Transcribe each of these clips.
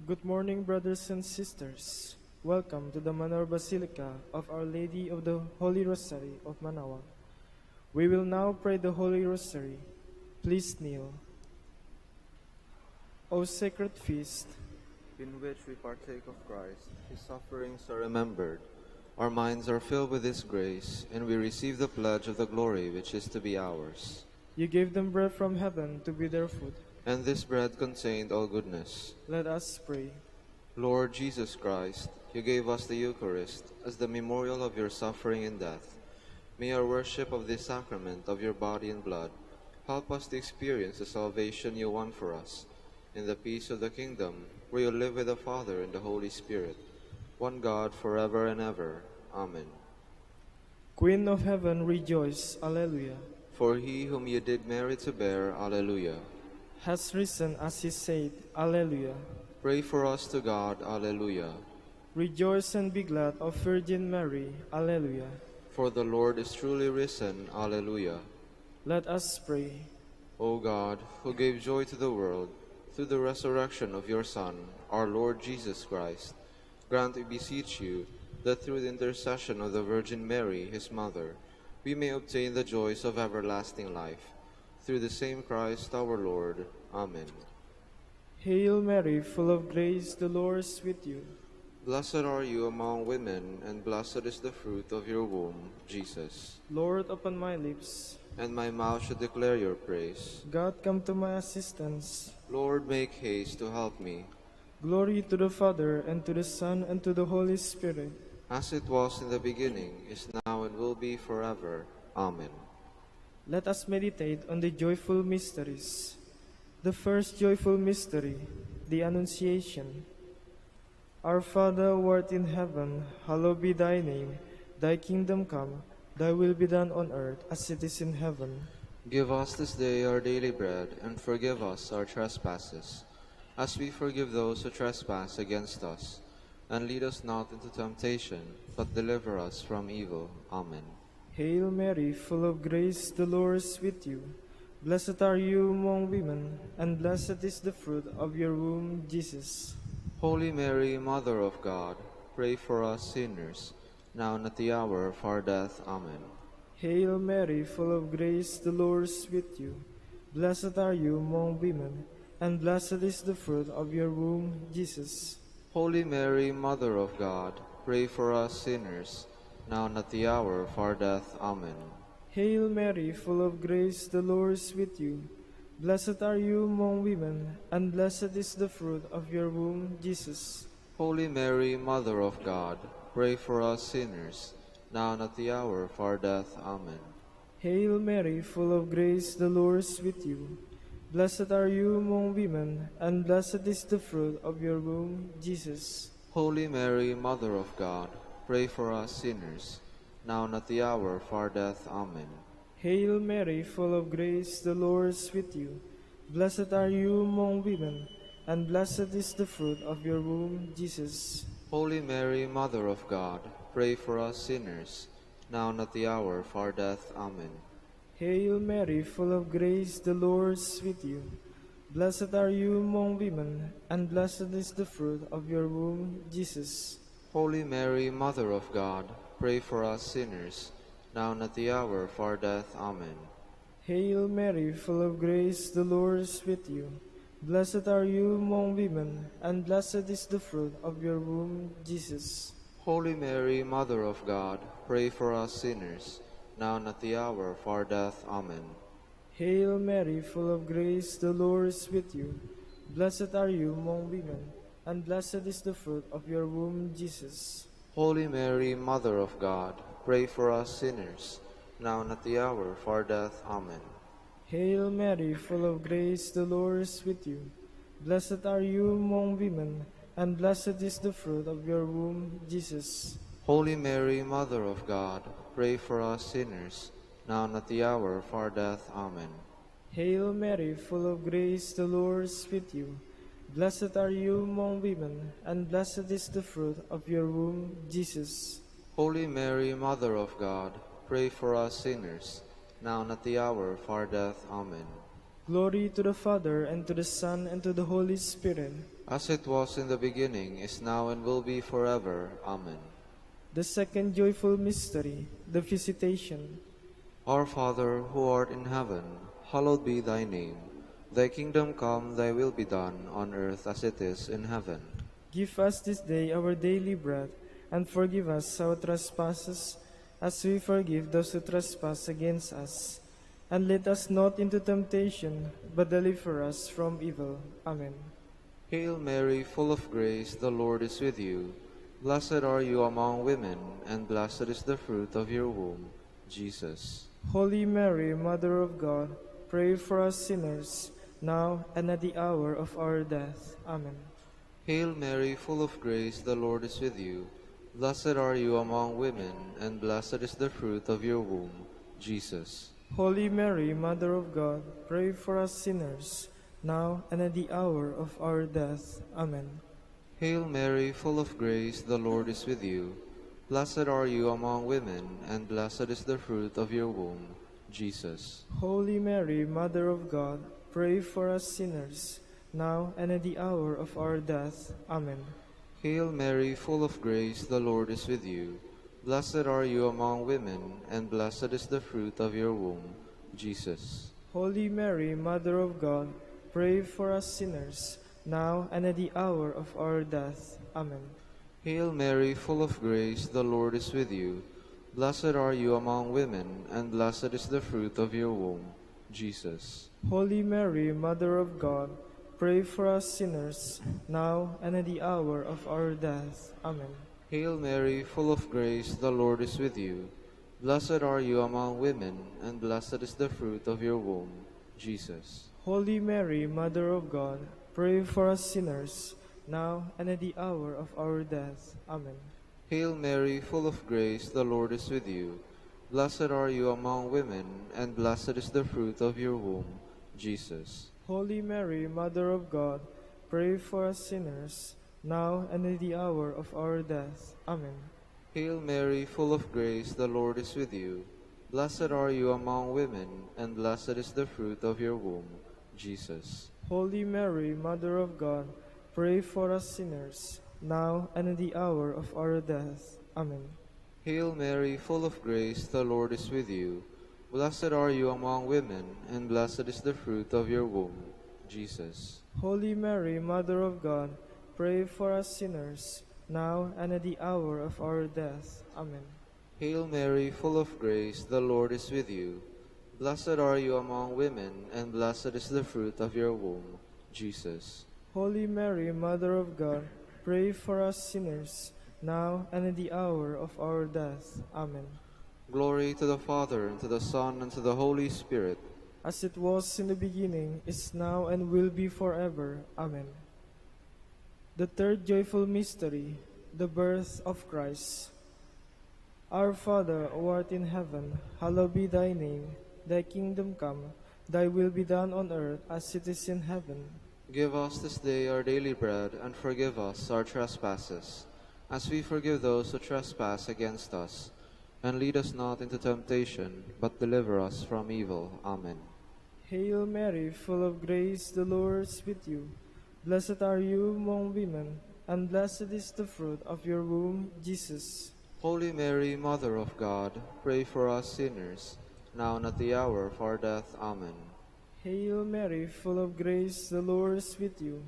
Good morning, brothers and sisters. Welcome to the Manaoag Basilica of Our Lady of the Holy Rosary of Manaoag. We will now pray the Holy Rosary. Please kneel. O sacred feast, in which we partake of Christ, His sufferings are remembered. Our minds are filled with His grace, and we receive the pledge of the glory which is to be ours. you gave them bread from heaven to be their food. And this bread contained all goodness. Let us pray. Lord Jesus Christ, you gave us the Eucharist as the memorial of your suffering and death. May our worship of this sacrament of your body and blood help us to experience the salvation you won for us, in the peace of the kingdom, where you live with the Father and the Holy Spirit, one God, forever and ever. Amen. Queen of heaven, rejoice. Alleluia. For he whom you did merit to bear, Alleluia. Has risen as he said. Alleluia. Pray for us to God, Alleluia. Rejoice and be glad, O Virgin Mary. Alleluia. For the Lord is truly risen, Alleluia. Let us pray. O God, who gave joy to the world through the resurrection of your Son, our Lord Jesus Christ, grant, we beseech you, that through the intercession of the Virgin Mary, his mother, we may obtain the joys of everlasting life. Through the same Christ our Lord. Amen. Hail Mary, full of grace, the Lord is with you. Blessed are you among women, and blessed is the fruit of your womb, Jesus. Lord, open my lips. And my mouth should declare your praise. God, come to my assistance. Lord, make haste to help me. Glory to the Father, and to the Son, and to the Holy Spirit. As it was in the beginning, is now, and will be forever. Amen. Let us meditate on the joyful mysteries. The first joyful mystery, the Annunciation. Our Father, who art in heaven, hallowed be thy name. Thy kingdom come, thy will be done on earth as it is in heaven. Give us this day our daily bread, and forgive us our trespasses, as we forgive those who trespass against us. And lead us not into temptation, but deliver us from evil. Amen. Hail Mary, full of grace, the Lord is with you. Blessed are you among women, and blessed is the fruit of your womb, Jesus. Holy Mary, Mother of God, pray for us sinners, now and at the hour of our death. Amen. Hail Mary, full of grace, the Lord is with you. Blessed are you among women, and blessed is the fruit of your womb, Jesus. Holy Mary, Mother of God, pray for us sinners, now and at the hour of our death. Amen. Hail Mary, full of grace, the Lord is with you. Blessed are you among women, and blessed is the fruit of your womb, Jesus. Holy Mary, Mother of God, pray for us sinners, now and at the hour of our death. Amen. Hail Mary, full of grace, the Lord is with you. Blessed are you among women, and blessed is the fruit of your womb, Jesus. Holy Mary, Mother of God, pray for us sinners, now and at the hour of our death. Amen. Hail Mary, full of grace, the Lord is with you. Blessed are you among women, and blessed is the fruit of your womb, Jesus. Holy Mary, Mother of God, pray for us sinners, now and at the hour of our death. Amen. Hail Mary, full of grace, the Lord is with you. Blessed are you among women, and blessed is the fruit of your womb, Jesus. Holy Mary, Mother of God, pray for us sinners, now and at the hour of our death. Amen. Hail Mary, full of grace, the Lord is with you. Blessed are you among women, and blessed is the fruit of your womb, Jesus. Holy Mary, Mother of God, pray for us sinners, now and at the hour of our death. Amen. Hail Mary, full of grace, the Lord is with you. Blessed are you among women, and blessed is the fruit of your womb, Jesus. Holy Mary, Mother of God, pray for us sinners, now and at the hour of our death. Amen. Hail Mary, full of grace, the Lord is with you. Blessed are you among women, and blessed is the fruit of your womb, Jesus. Holy Mary, Mother of God, pray for us sinners, now and at the hour of our death. Amen. Hail Mary, full of grace, the Lord is with you. Blessed are you among women, and blessed is the fruit of your womb, Jesus. Holy Mary, Mother of God, pray for us sinners, now and at the hour of our death. Amen. Glory to the Father, and to the Son, and to the Holy Spirit. as it was in the beginning, is now, and will be forever. Amen. The second joyful mystery, the Visitation. Our Father, who art in heaven, hallowed be thy name. Thy kingdom come, thy will be done, on earth as it is in heaven. Give us this day our daily bread, and forgive us our trespasses, as we forgive those who trespass against us. And lead us not into temptation, but deliver us from evil. Amen. Hail Mary, full of grace, the Lord is with you. Blessed are you among women, and blessed is the fruit of your womb, Jesus. Holy Mary, Mother of God, pray for us sinners, now and at the hour of our death. Amen. Hail Mary, full of grace, the Lord is with you. Blessed are you among women, and blessed is the fruit of your womb, Jesus. Holy Mary, Mother of God, pray for us sinners, now and at the hour of our death. Amen. Hail Mary, full of grace, the Lord is with you. Blessed are you among women, and blessed is the fruit of your womb, Jesus. Holy Mary, Mother of God, pray for us sinners, now and at the hour of our death. Amen. Hail Mary, full of grace, the Lord is with you. Blessed are you among women, and blessed is the fruit of your womb, Jesus. Holy Mary, Mother of God, pray for us sinners, now and at the hour of our death. Amen. Hail Mary, full of grace, the Lord is with you. Blessed are you among women, and blessed is the fruit of your womb, Jesus. Holy Mary, Mother of God, pray for us sinners, now and at the hour of our death. Amen. Hail Mary, full of grace, the Lord is with you. Blessed are you among women, and blessed is the fruit of your womb, Jesus. Holy Mary, Mother of God, pray for us sinners, now and at the hour of our death. Amen. Hail Mary, full of grace, the Lord is with you. Blessed are you among women, and blessed is the fruit of your womb, Jesus. Holy Mary, Mother of God, pray for us sinners, now and at the hour of our death. Amen. Hail Mary, full of grace, the Lord is with you. Blessed are you among women, and blessed is the fruit of your womb, Jesus. Holy Mary, Mother of God, pray for us sinners, now and at the hour of our death. Amen. Hail Mary, full of grace, the Lord is with you. Blessed are you among women, and blessed is the fruit of your womb, Jesus. Holy Mary, Mother of God, pray for us sinners, now and at the hour of our death. Amen. Hail Mary, full of grace, the Lord is with you. Blessed are you among women, and blessed is the fruit of your womb, Jesus. Holy Mary, Mother of God, pray for us sinners, now and at the hour of our death. Amen. Glory to the Father, and to the Son, and to the Holy Spirit. As it was in the beginning, is now, and will be forever. Amen. The third joyful mystery, the birth of Christ. Our Father, who art in heaven, hallowed be thy name. Thy kingdom come, thy will be done on earth as it is in heaven. Give us this day our daily bread, and forgive us our trespasses, as we forgive those who trespass against us. And lead us not into temptation, but deliver us from evil. Amen. Hail Mary, full of grace, the Lord is with you. Blessed are you among women, and blessed is the fruit of your womb, Jesus. Holy Mary, Mother of God, pray for us sinners, now and at the hour of our death. Amen. Hail Mary, full of grace, the Lord is with you.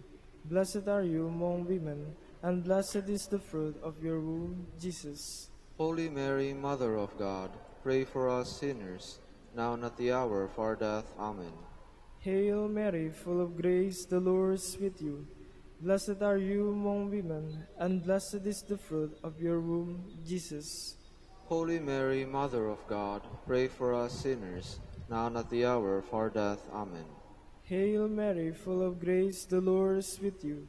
Blessed are you among women, and blessed is the fruit of your womb, Jesus. Holy Mary, Mother of God, pray for us sinners, now and at the hour of our death. Amen. Hail Mary, full of grace, the Lord is with you. Blessed are you among women, and blessed is the fruit of your womb, Jesus. Holy Mary, Mother of God, pray for us sinners, now and at the hour of our death. Amen. Hail Mary, full of grace, the Lord is with you.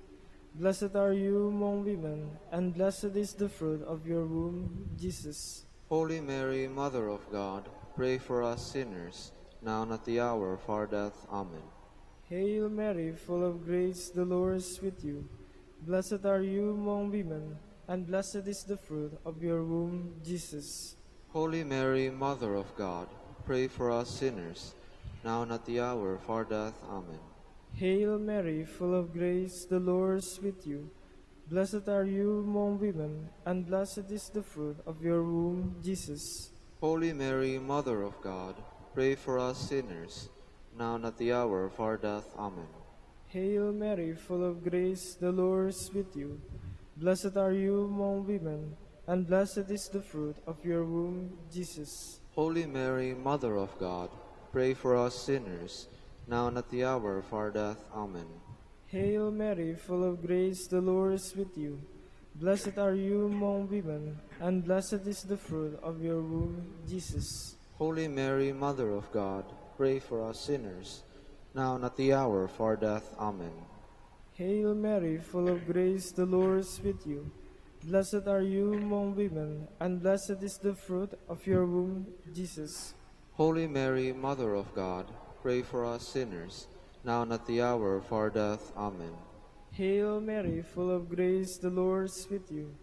Blessed are you among women, and blessed is the fruit of your womb, Jesus. Holy Mary, Mother of God, pray for us sinners, now and at the hour of our death. Amen. Hail Mary, full of grace, the Lord is with you. Blessed are you among women, and blessed is the fruit of your womb, Jesus. Holy Mary, Mother of God, pray for us sinners, now and at the hour of our death. Amen. Hail Mary, full of grace, the Lord is with you. Blessed are you among women, and blessed is the fruit of your womb, Jesus. Holy Mary, Mother of God, pray for us sinners, now and at the hour of our death. Amen. Hail Mary, full of grace, the Lord is with you. Blessed are you among women, and blessed is the fruit of your womb, Jesus. Holy Mary, Mother of God, pray for us sinners, now and at the hour of our death. Amen. Hail Mary, full of grace, the Lord is with you. Blessed are you among women, and blessed is the fruit of your womb, Jesus. Holy Mary, Mother of God, pray for us sinners, now and at the hour of our death. Amen. Hail Mary, full of grace, the Lord is with you. Blessed are you among women, and blessed is the fruit of your womb, Jesus. Holy Mary, Mother of God, pray for us sinners, now and at the hour of our death. Amen. Hail Mary, full of grace, the Lord is with you.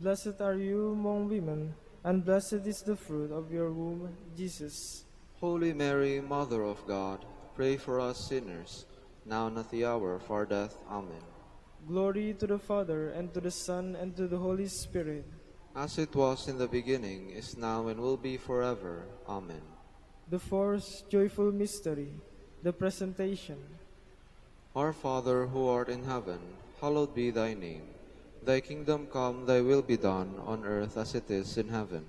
Blessed are you among women, and blessed is the fruit of your womb, Jesus. Holy Mary, Mother of God, pray for us sinners, now and at the hour of our death. Amen. Glory to the Father, and to the Son, and to the Holy Spirit. As it was in the beginning, is now, and will be forever. Amen. The fourth joyful mystery, the Presentation. Our Father, who art in heaven, hallowed be thy name. Thy kingdom come, thy will be done, on earth as it is in heaven.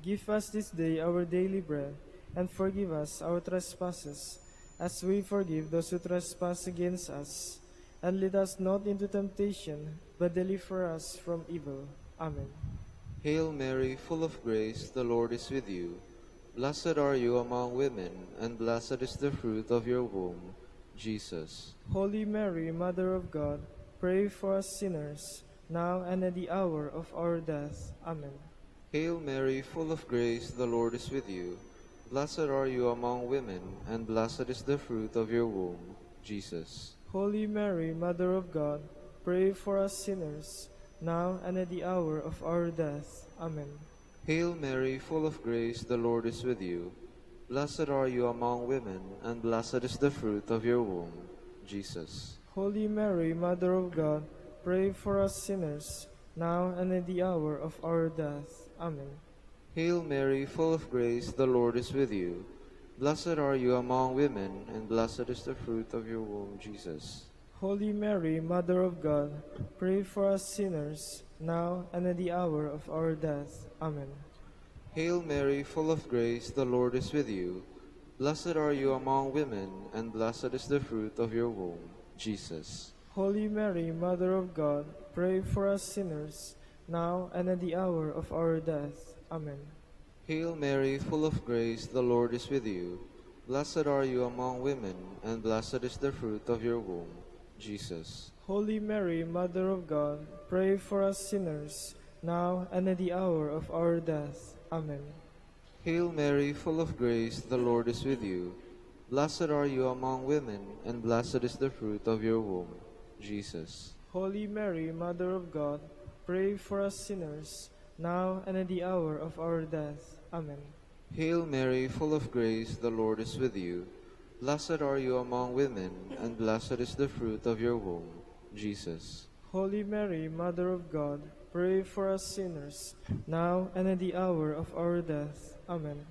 Give us this day our daily bread, and forgive us our trespasses, as we forgive those who trespass against us. And lead us not into temptation, but deliver us from evil. Amen. Hail Mary, full of grace, the Lord is with you. Blessed are you among women, and blessed is the fruit of your womb, Jesus. Holy Mary, Mother of God, pray for us sinners, now and at the hour of our death. Amen. Hail Mary, full of grace, the Lord is with you. Blessed are you among women, and blessed is the fruit of your womb, Jesus. Holy Mary, Mother of God, pray for us sinners, now and at the hour of our death. Amen. Hail Mary, full of grace, the Lord is with you. Blessed are you among women, and blessed is the fruit of your womb, Jesus. Holy Mary, Mother of God, pray for us sinners, now and at the hour of our death. Amen. Hail Mary, full of grace, the Lord is with you. Blessed are you among women, and blessed is the fruit of your womb, Jesus. Holy Mary, Mother of God, pray for us sinners, now and at the hour of our death. Amen. Hail Mary, full of grace, the Lord is with you. Blessed are you among women, and blessed is the fruit of your womb, Jesus. Holy Mary, Mother of God, pray for us sinners, now and at the hour of our death. Amen. Hail Mary, full of grace, the Lord is with you. Blessed are you among women, and blessed is the fruit of your womb, Jesus. Holy Mary, Mother of God, pray for us sinners, now and at the hour of our death. Amen. Hail Mary, full of grace, the Lord is with you. Blessed are you among women, and blessed is the fruit of your womb, Jesus. Holy Mary, Mother of God, pray for us sinners, now and at the hour of our death. Amen. Hail Mary, full of grace, the Lord is with you. Blessed are you among women, and blessed is the fruit of your womb, Jesus. Holy Mary, Mother of God, pray for us sinners, now and at the hour of our death. Amen.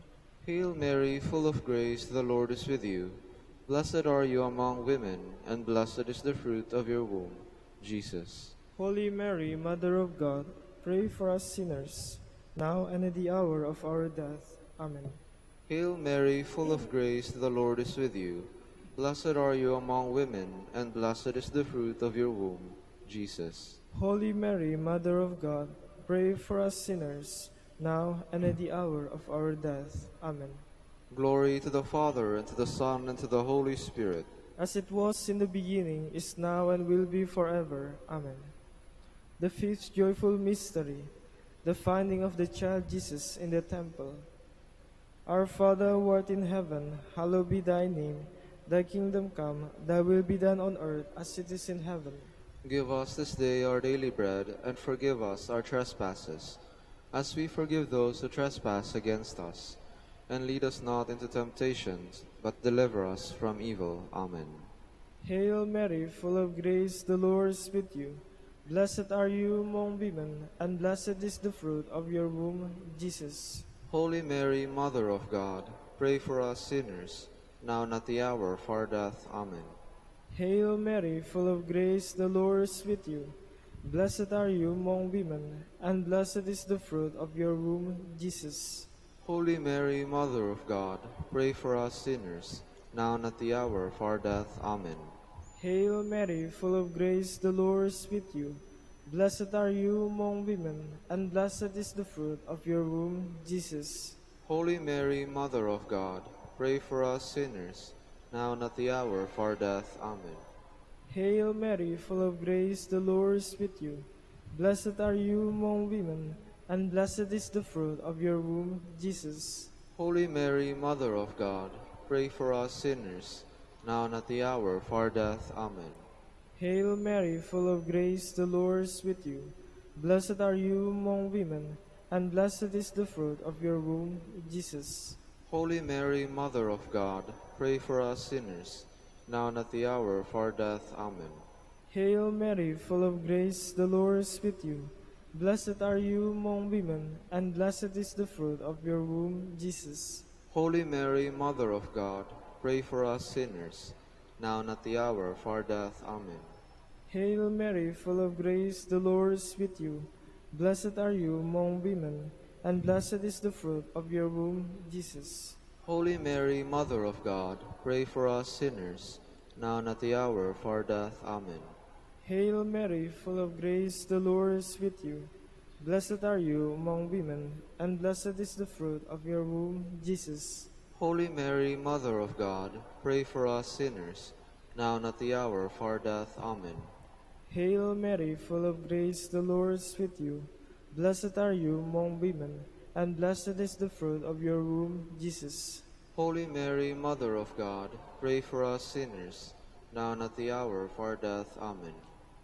Hail Mary, full of grace, the Lord is with you. Blessed are you among women, and blessed is the fruit of your womb, Jesus. Holy Mary, Mother of God, pray for us sinners, now and at the hour of our death. Amen. Hail Mary, full of grace, the Lord is with you. Blessed are you among women, and blessed is the fruit of your womb, Jesus. Holy Mary, Mother of God, pray for us sinners, now and at the hour of our death. Amen. Glory to the Father, and to the Son, and to the Holy Spirit. As it was in the beginning, is now, and will be forever. Amen. The fifth joyful mystery, the finding of the child Jesus in the temple. Our Father who art in heaven, hallowed be thy name. Thy kingdom come, thy will be done on earth as it is in heaven. Give us this day our daily bread, and forgive us our trespasses, as we forgive those who trespass against us. And lead us not into temptation, but deliver us from evil. Amen. Hail Mary, full of grace, the Lord is with you. Blessed are you among women, and blessed is the fruit of your womb, Jesus. Holy Mary, Mother of God, pray for us sinners, now and at the hour of our death. Amen. Hail Mary, full of grace, the Lord is with you. Blessed are you among women, and blessed is the fruit of your womb, Jesus. Holy Mary, Mother of God, pray for us sinners, now and at the hour of our death. Amen. Hail Mary, full of grace, the Lord is with you. Blessed are you among women, and blessed is the fruit of your womb, Jesus. Holy Mary, Mother of God, pray for us sinners, now and at the hour of our death. Amen. Hail Mary, full of grace, the Lord is with you. Blessed are you among women, and blessed is the fruit of your womb, Jesus. Holy Mary, Mother of God, pray for us sinners, now and at the hour of our death. Amen. Hail Mary, full of grace, the Lord is with you. Blessed are you among women, and blessed is the fruit of your womb, Jesus. Holy Mary, Mother of God, pray for us sinners, now and at the hour of our death. Amen. Hail Mary, full of grace, the Lord is with you. Blessed are you among women, and blessed is the fruit of your womb, Jesus. Holy Mary, Mother of God, pray for us sinners, now and at the hour of our death. Amen. Hail Mary, full of grace, the Lord is with you. Blessed are you among women, and blessed is the fruit of your womb, Jesus. Holy Mary, Mother of God, pray for us sinners, now and at the hour of our death. Amen. Hail Mary, full of grace, the Lord is with you. Blessed are you among women, and blessed is the fruit of your womb, Jesus. Holy Mary, Mother of God, pray for us sinners, now and at the hour of our death. Amen. Hail Mary, full of grace, the Lord is with you. Blessed are you among women, and blessed is the fruit of your womb, Jesus. Holy Mary, Mother of God, pray for us sinners, now and at the hour of our death. Amen.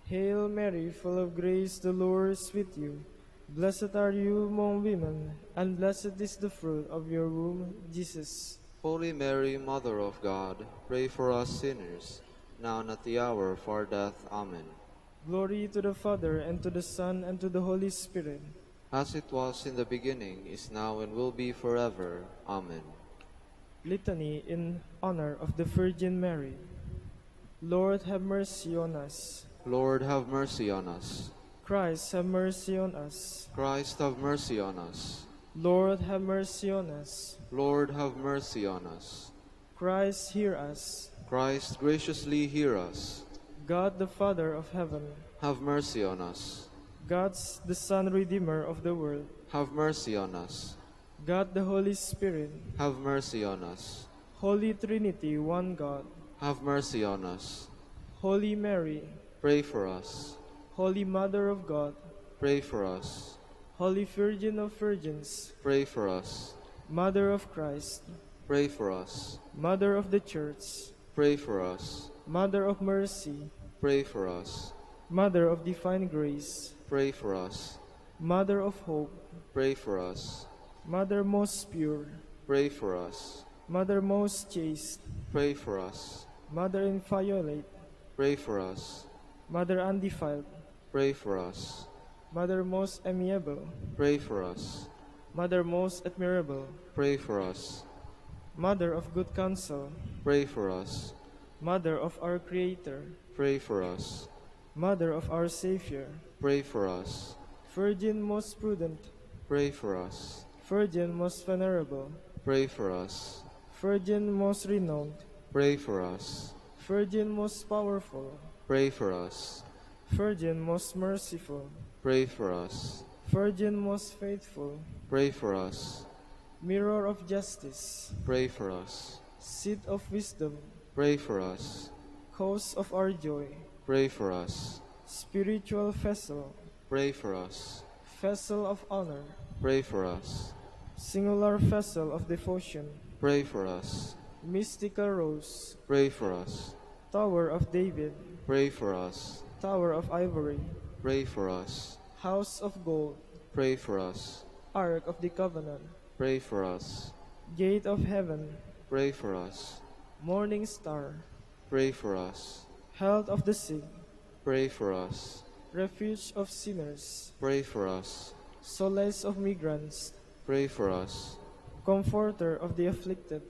Hail Mary, full of grace, the Lord is with you. Blessed are you among women, and blessed is the fruit of your womb, Jesus. Holy Mary, Mother of God, pray for us sinners, now and at the hour of our death. Amen. Glory to the Father, and to the Son, and to the Holy Spirit. As it was in the beginning, is now, and will be forever. Amen. Litany in honor of the Virgin Mary. Lord, have mercy on us. Lord, have mercy on us. Christ, have mercy on us. Christ, have mercy on us. Lord, have mercy on us. Lord, have mercy on us. Christ, hear us. Christ, graciously hear us. God, the Father of heaven, Have mercy on us. God, the Son, Redeemer of the world, Have mercy on us. God, the Holy Spirit, Have mercy on us. Holy Trinity, one God, Have mercy on us. Holy Mary, Pray for us. Holy Mother of God, Pray for us. Holy Virgin of Virgins, Pray for us. Mother of Christ, Pray for us. Mother of the Church, Pray for us. Mother of Mercy, Pray for us. Mother of Divine Grace, Pray for us. Mother of Hope, Pray for us. Mother most pure, Pray for us. Mother most chaste, Pray for us. Mother inviolate, Pray for us. Mother undefiled, Pray for us. Mother most amiable, Pray for us. Mother most admirable, Pray for us. Mother of good counsel, Pray for us. Mother of our Creator, Pray for us. Mother of our Savior, Pray for us. Virgin most prudent, Pray for us. Virgin most venerable, Pray for us. Virgin most renowned, Pray for us. Virgin most powerful, Pray for us. Virgin most merciful, Pray for us. Virgin most faithful, Pray for us. Mirror of justice, Pray for us. Seat of wisdom, Pray for us. Cause of our joy, Pray for us. Spiritual vessel, Pray for us. Vessel of honor, Pray for us. Singular vessel of devotion, Pray for us. Mystical rose, Pray for us. Tower of David, Pray for us. Tower of ivory, Pray for us. House of gold, Pray for us. Ark of the covenant, Pray for us. Gate of heaven, Pray for us. Morning star, Pray for us. health of the sick, Pray for us. refuge of sinners, Pray for us. solace of migrants, Pray for us. comforter of the afflicted,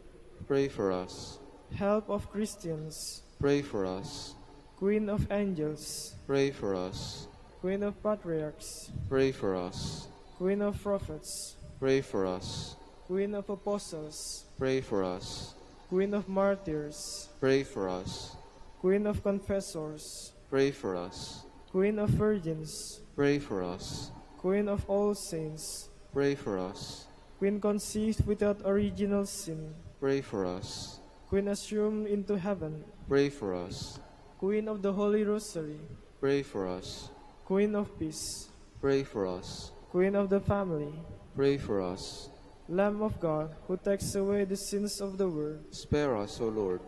Pray for us. help of Christians, Pray for us. Queen of angels, Pray for us. Queen of patriarchs, Pray for us. Queen of prophets, Pray for us. Queen of apostles, Pray for us. Queen of martyrs, Pray for us. Queen of confessors, Pray for us. Queen of virgins, Pray for us. Queen of all saints, Pray for us. Queen conceived without original sin, Pray for us. Queen assumed into heaven, Pray for us. Queen of the Holy Rosary, Pray for us. Queen of peace, Pray for us. Queen of the family, Pray for us. Lamb of God, who takes away the sins of the world, Spare us, O Lord.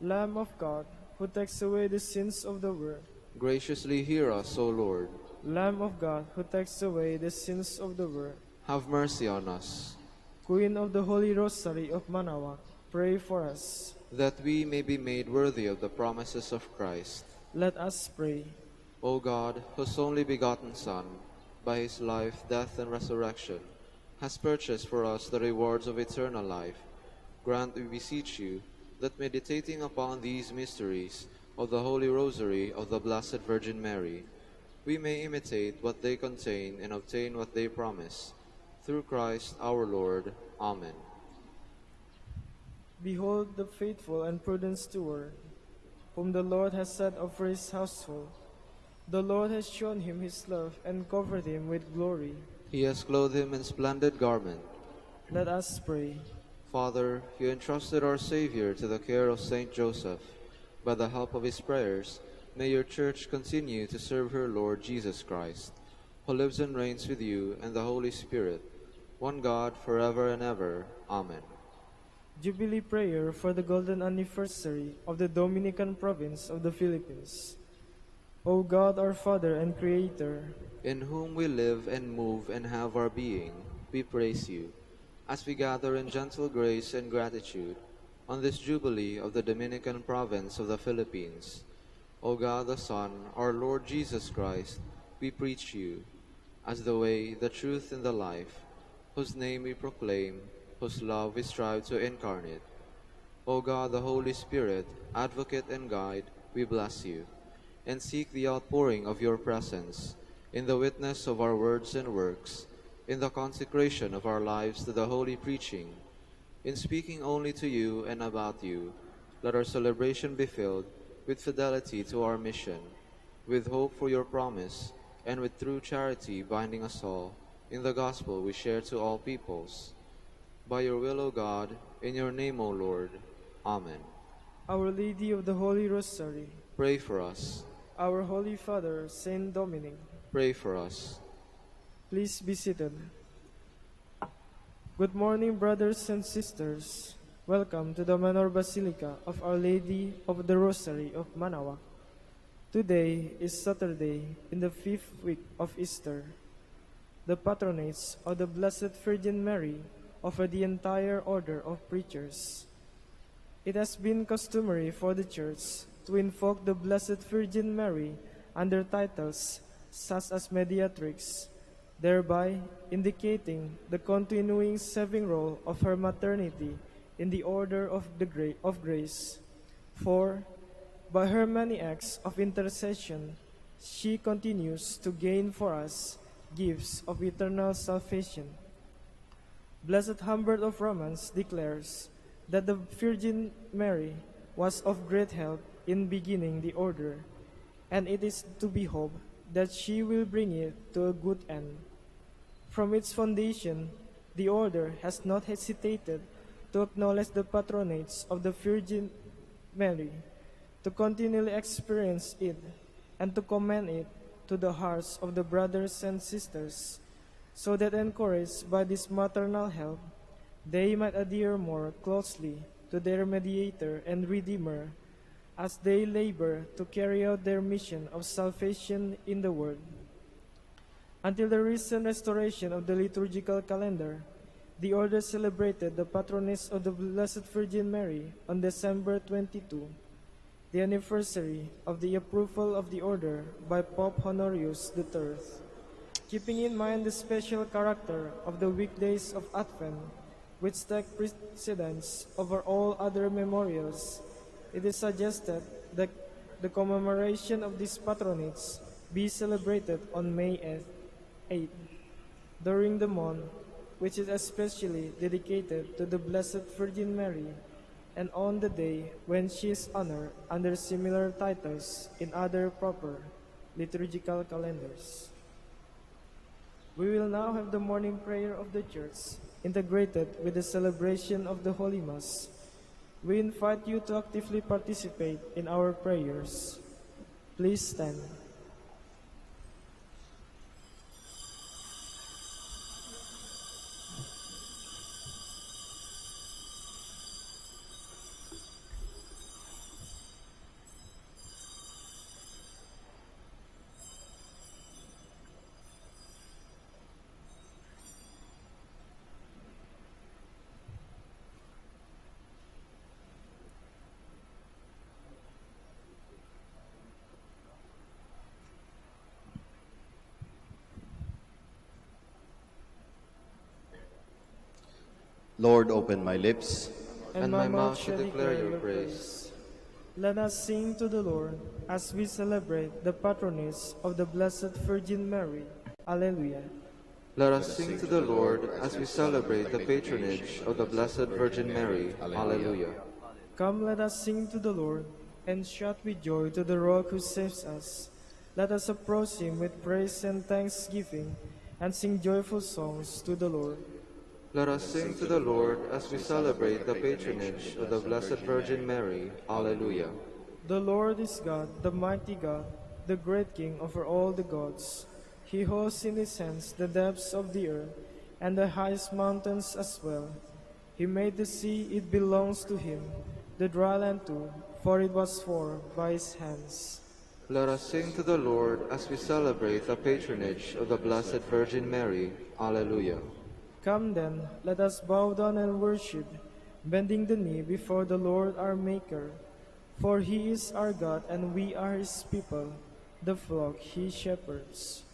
Lamb of God, who takes away the sins of the world, Graciously hear us, O Lord. Lamb of God, who takes away the sins of the world, Have mercy on us, Queen of the Holy Rosary of Manaoag, pray for us. that we may be made worthy of the promises of Christ. Let us pray. O God, whose only begotten Son, by his life, death, and resurrection, has purchased for us the rewards of eternal life, grant, we beseech you, that meditating upon these mysteries of the Holy Rosary of the Blessed Virgin Mary, we may imitate what they contain and obtain what they promise. Through Christ our Lord. Amen. Behold the faithful and prudent steward, whom the Lord has set over his household. The Lord has shown him his love and covered him with glory. He has clothed him in splendid garment. Let us pray. Father, you entrusted our Savior to the care of Saint Joseph. By the help of his prayers, may your Church continue to serve her Lord Jesus Christ, who lives and reigns with you and the Holy Spirit, one God, forever and ever. Amen. Jubilee prayer for the golden anniversary of the Dominican province of the Philippines. O God, our Father and Creator, in whom we live and move and have our being, we praise you, as we gather in gentle grace and gratitude on this Jubilee of the Dominican province of the Philippines. O God the Son, our Lord Jesus Christ, we preach you, as the way, the truth, and the life, whose name we proclaim, whose love we strive to incarnate. O God, the Holy Spirit, advocate and guide, we bless you, and seek the outpouring of your presence in the witness of our words and works, in the consecration of our lives to the holy preaching, in speaking only to you and about you. Let our celebration be filled with fidelity to our mission, with hope for your promise, and with true charity binding us all in the gospel we share to all peoples. By your will, O God, in your name, O Lord. Amen. Our Lady of the Holy Rosary, Pray for us. our Holy Father, Saint Dominic, Pray for us. please be seated. Good morning, brothers and sisters. Welcome to the Manor Basilica of Our Lady of the Rosary of Manaoag. Today is Saturday in the 5th week of Easter. The patronage of the Blessed Virgin Mary over the entire order of preachers. It has been customary for the Church to invoke the Blessed Virgin Mary under titles such as mediatrix, thereby indicating the continuing saving role of her maternity in the order of grace. For, by her many acts of intercession, she continues to gain for us gifts of eternal salvation. Blessed Humbert of Romans declares that the Virgin Mary was of great help in beginning the order, and it is to be hoped that she will bring it to a good end. From its foundation, the order has not hesitated to acknowledge the patronage of the Virgin Mary, to continually experience it, and to commend it to the hearts of the brothers and sisters, so that encouraged by this maternal help, they might adhere more closely to their Mediator and Redeemer as they labor to carry out their mission of salvation in the world. Until the recent restoration of the liturgical calendar, the Order celebrated the patronage of the Blessed Virgin Mary on December 22. the anniversary of the approval of the order by Pope Honorius III. Keeping in mind the special character of the weekdays of Advent, which take precedence over all other memorials, it is suggested that the commemoration of this patronage be celebrated on May 8th, during the month which is especially dedicated to the Blessed Virgin Mary, and on the day when she is honored under similar titles in other proper liturgical calendars. We will now have the morning prayer of the Church, integrated with the celebration of the Holy Mass. We invite you to actively participate in our prayers. Please stand. Lord, open my lips, and my mouth shall declare your praise. Let us sing to the Lord as we celebrate the patronage of the Blessed Virgin Mary. Alleluia. Let us sing to the Lord as we celebrate the patronage of the Blessed Virgin Mary. Alleluia. Come, let us sing to the Lord, and shout with joy to the Rock who saves us. Let us approach him with praise and thanksgiving, and sing joyful songs to the Lord. Let us sing to the Lord as we celebrate the patronage of the Blessed Virgin Mary. Alleluia. The Lord is God, the mighty God, the great King over all the gods. He holds in his hands the depths of the earth, and the highest mountains as well. He made the sea, it belongs to him, the dry land too, for it was formed by his hands. Let us sing to the Lord as we celebrate the patronage of the Blessed Virgin Mary. Alleluia. Come then, let us bow down and worship, bending the knee before the Lord our Maker. For he is our God, and we are his people, the flock he shepherds.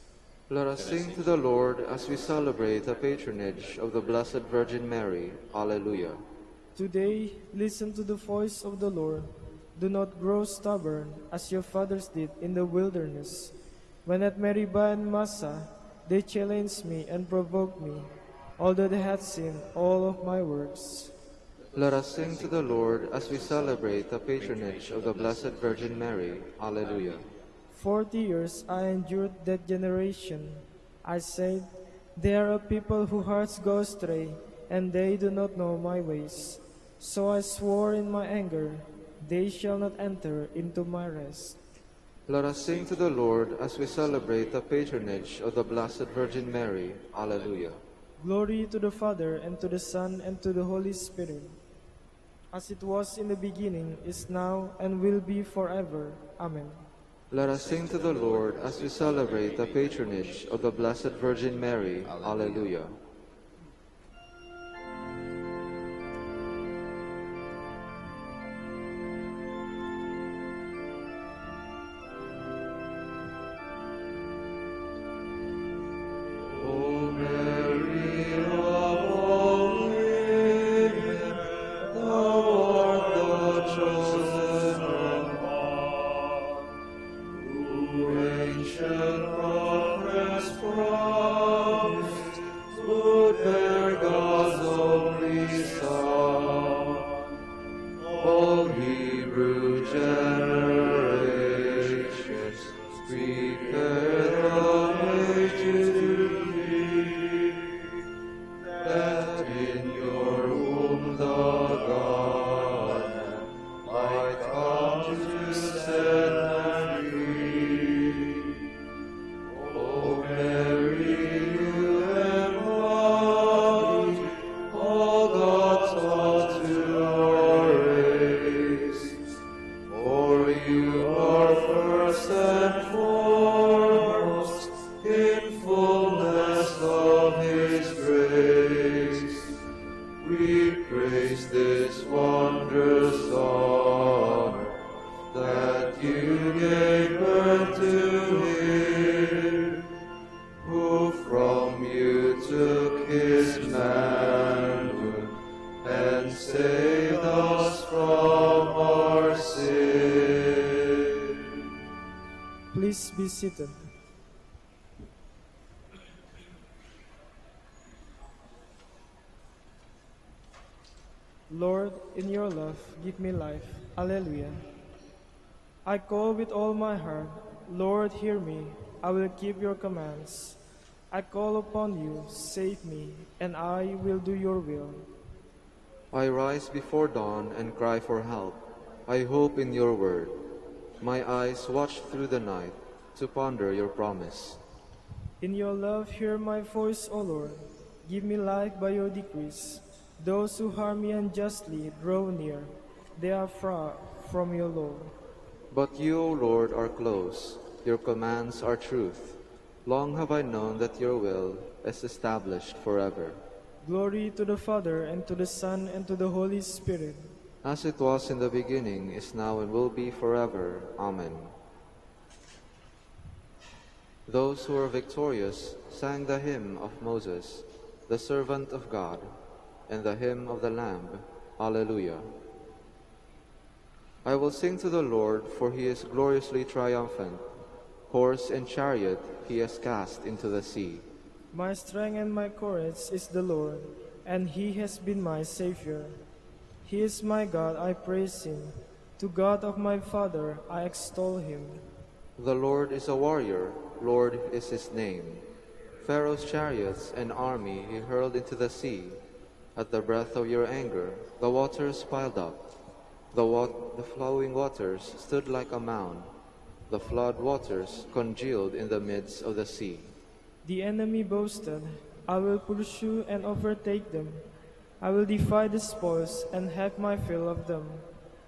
Let us sing to the Lord as we celebrate the patronage of the Blessed Virgin Mary. Alleluia. Today, listen to the voice of the Lord. Do not grow stubborn, as your fathers did in the wilderness. When at Meribah and Massah, they challenged me and provoked me, although they had seen all of my works. Let us sing to the Lord as we celebrate the patronage of the Blessed Virgin Mary. Alleluia. 40 years I endured that generation. I said, they are a people whose hearts go astray, and they do not know my ways. So I swore in my anger, they shall not enter into my rest. Let us sing to the Lord as we celebrate the patronage of the Blessed Virgin Mary. Alleluia. Glory to the Father, and to the Son, and to the Holy Spirit, as it was in the beginning, is now, and will be forever. Amen. Let us sing to the Lord as we celebrate the patronage of the Blessed Virgin Mary. Alleluia. Please be seated. Lord, in your love, give me life. Alleluia. I call with all my heart. Lord, hear me. I will keep your commands. I call upon you, save me, and I will do your will. I rise before dawn and cry for help. I hope in your word. My eyes watch through the night to ponder your promise. In your love, hear my voice, O Lord. Give me life by your decrees. Those who harm me unjustly draw near. They are far from your law. But you, O Lord, are close. Your commands are truth. Long have I known that your will is established forever. Glory to the Father, and to the Son, and to the Holy Spirit. As it was in the beginning, is now, and will be forever. Amen. Those who are victorious sang the hymn of Moses, the servant of God, and the hymn of the Lamb. Alleluia. I will sing to the Lord, for he is gloriously triumphant. Horse and chariot he has cast into the sea. My strength and my courage is the Lord, and he has been my Savior. He is my God, I praise him. To God of my Father I extol him. The Lord is a warrior, Lord is his name. Pharaoh's chariots and army he hurled into the sea. At the breath of your anger, the waters piled up. The flowing waters stood like a mound. The flood waters congealed in the midst of the sea. The enemy boasted, I will pursue and overtake them. I will divide the spoils and have my fill of them.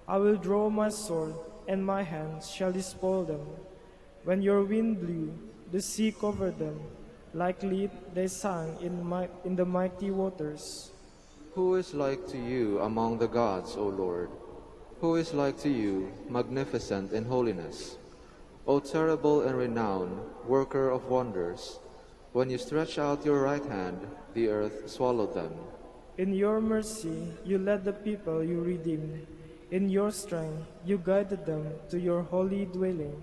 I will draw my sword, and my hands shall despoil them. When your wind blew, the sea covered them. Like lead, they sank in the mighty waters. Who is like to you among the gods, O Lord? Who is like to you, magnificent in holiness? O terrible and renowned, worker of wonders, when you stretch out your right hand, the earth swallowed them. In your mercy, you led the people you redeemed. In your strength, you guided them to your holy dwelling.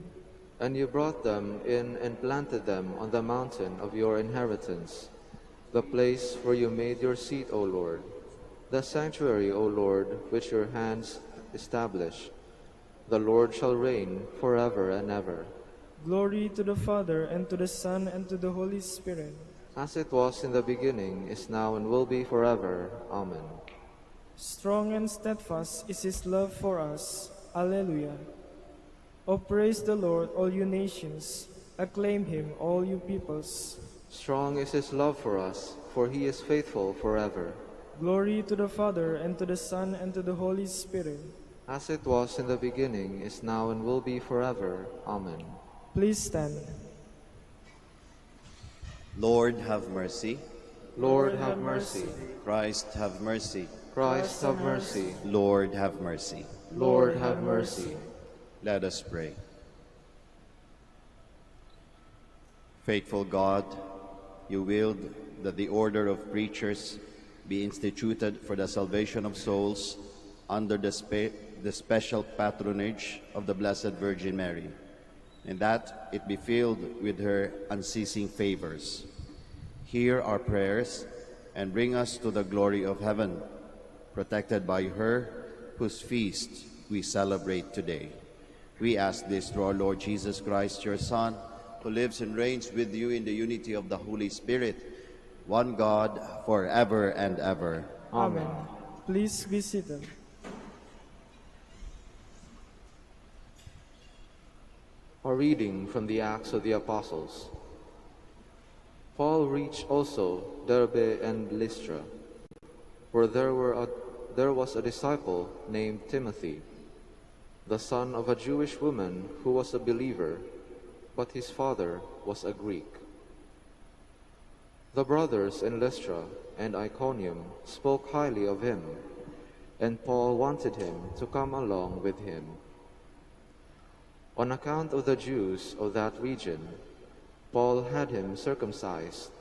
And you brought them in and planted them on the mountain of your inheritance, the place where you made your seat, O Lord, the sanctuary, O Lord, which your hands establish. The Lord shall reign forever and ever. Glory to the Father, and to the Son, and to the Holy Spirit. As it was in the beginning, is now, and will be forever. Amen. Strong and steadfast is his love for us. Alleluia. O praise the Lord, all you nations. Acclaim him, all you peoples. Strong is his love for us, for he is faithful forever. Glory to the Father, and to the Son, and to the Holy Spirit. As it was in the beginning, is now, and will be forever. Amen. Please stand. Lord, have mercy. Lord, have mercy. Christ, have mercy. Christ, have mercy. Lord, have mercy. Lord, have mercy. Let us pray. Faithful God, you willed that the order of preachers be instituted for the salvation of souls under the special patronage of the Blessed Virgin Mary, and that it be filled with her unceasing favors. Hear our prayers and bring us to the glory of heaven, protected by her whose feast we celebrate today. We ask this through our Lord Jesus Christ, your Son, who lives and reigns with you in the unity of the Holy Spirit, one God, forever and ever. Amen. Please be seated. A reading from the Acts of the Apostles. Paul reached also Derbe and Lystra, where there was a disciple named Timothy, the son of a Jewish woman who was a believer, but his father was a Greek. The brothers in Lystra and Iconium spoke highly of him, and Paul wanted him to come along with him. On account of the Jews of that region, Paul had him circumcised,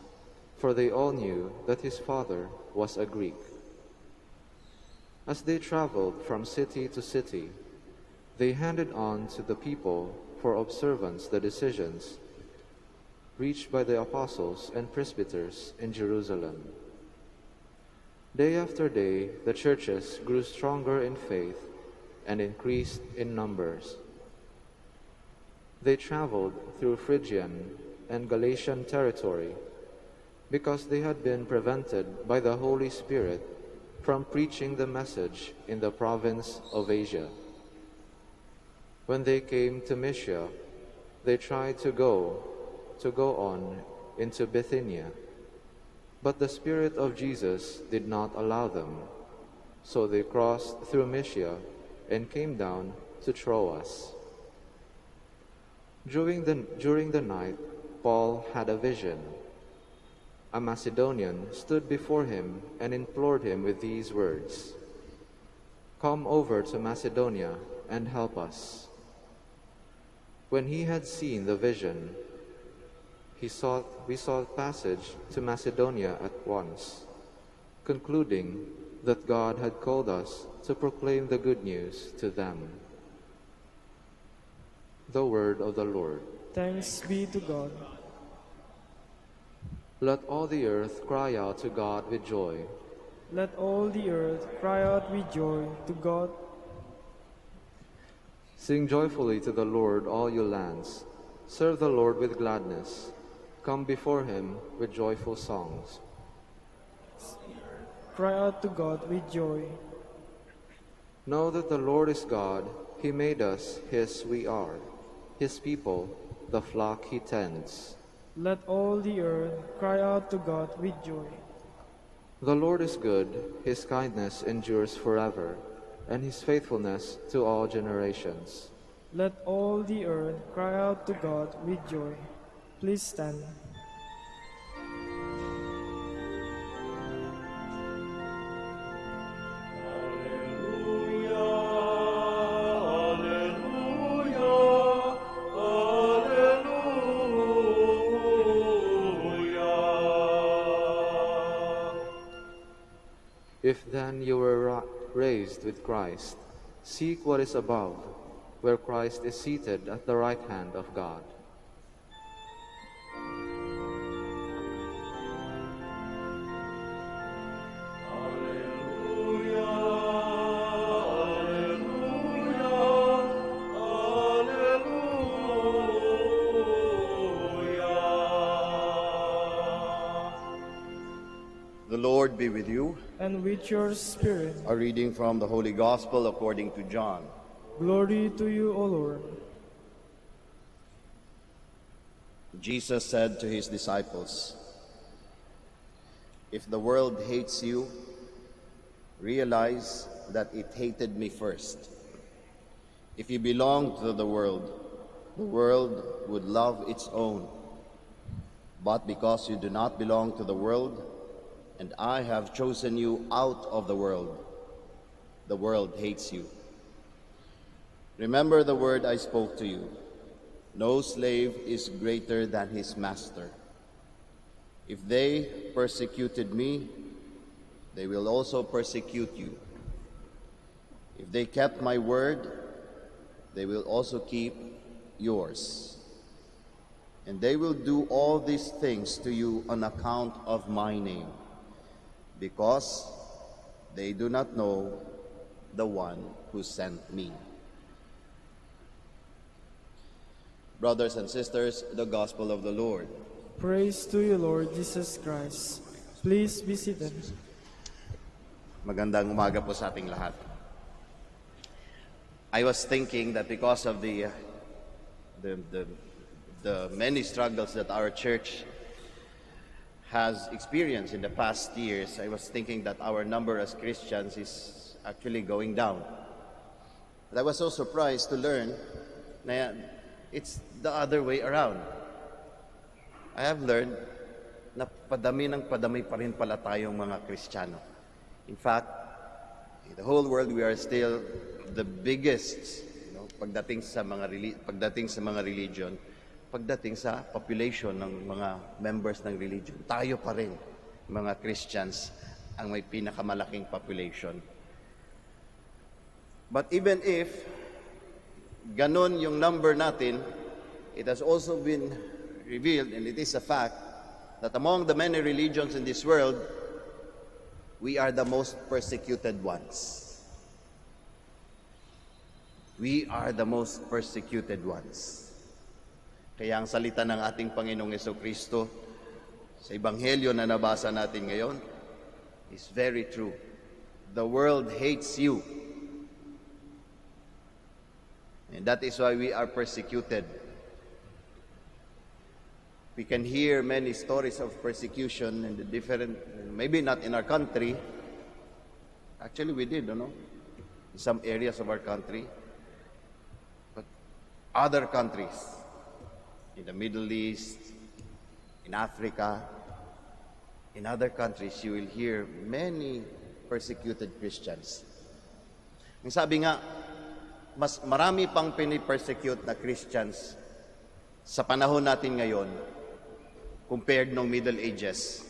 for they all knew that his father was a Greek. As they traveled from city to city, they handed on to the people for observance the decisions reached by the apostles and presbyters in Jerusalem. Day after day, the churches grew stronger in faith and increased in numbers. They traveled through Phrygian and Galatian territory because they had been prevented by the Holy Spirit from preaching the message in the province of Asia. When they came to Mysia, they tried to go on into Bithynia, but the Spirit of Jesus did not allow them. So they crossed through Mysia and came down to Troas. During the night, Paul had a vision. A Macedonian stood before him and implored him with these words, "Come over to Macedonia and help us." When he had seen the vision, we sought passage to Macedonia at once, concluding that God had called us to proclaim the good news to them. The word of the Lord. Thanks be to God. Let all the earth cry out to God with joy. Let all the earth cry out with joy to God. Sing joyfully to the Lord, all you lands. Serve the Lord with gladness. Come before him with joyful songs. Cry out to God with joy. Know that the Lord is God. He made us, his we are, his people, the flock he tends. Let all the earth cry out to God with joy. The Lord is good, his kindness endures forever, and his faithfulness to all generations. Let all the earth cry out to God with joy. Please stand. If then you were raised with Christ, seek what is above, where Christ is seated at the right hand of God. The Lord be with you. And with your spirit. A reading from the Holy Gospel according to John. Glory to you, O Lord. Jesus said to his disciples, "If the world hates you, realize that it hated me first. If you belonged to the world would love its own. But because you do not belong to the world, and I have chosen you out of the world hates you. Remember the word I spoke to you. No slave is greater than his master. If they persecuted me, they will also persecute you. If they kept my word, they will also keep yours. And they will do all these things to you on account of my name, because they do not know the one who sent me." Brothers and sisters, the Gospel of the Lord. Praise to you, Lord Jesus Christ. Please be seated. Magandang umaga po sa ating lahat. I was thinking that because of the many struggles that our church has experienced in the past years, I was thinking that our number as Christians is actually going down. But I was so surprised to learn that it's the other way around. I have learned na padami pa rin pala tayong mga Kristiyano. In fact, in the whole world, we are still the biggest, pagdating sa mga religion, pagdating sa population ng mga members ng religion. Tayo pa rin, mga Christians, ang may pinakamalaking population. But even if ganon yung number natin, it has also been revealed, and it is a fact, that among the many religions in this world, we are the most persecuted ones. We are the most persecuted ones. Kaya ang salita ng ating Panginoong Jesucristo sa Ebanghelyo na nabasa natin ngayon is very true. The world hates you. And that is why we are persecuted. We can hear many stories of persecution in the different, maybe not in our country. Actually, we did, in some areas of our country. But other countries, in the Middle East, in Africa, in other countries, you will hear many persecuted Christians. Ang sabi nga, mas marami pang pinipersecute na Christians sa panahon natin ngayon compared nung Middle Ages.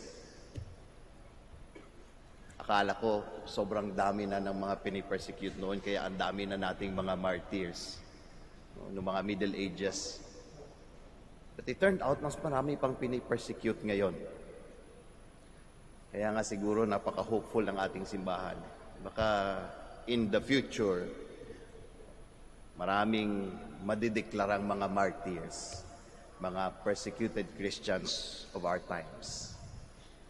Akala ko, sobrang dami na ng mga pinipersecute noon, kaya ang dami na nating mga martyrs noong mga Middle Ages. But it turned out, mas marami pang pinipersecute ngayon. Kaya nga siguro napaka-hopeful ng ating simbahan. Baka in the future, maraming madideklarang mga martyrs, mga persecuted Christians of our times.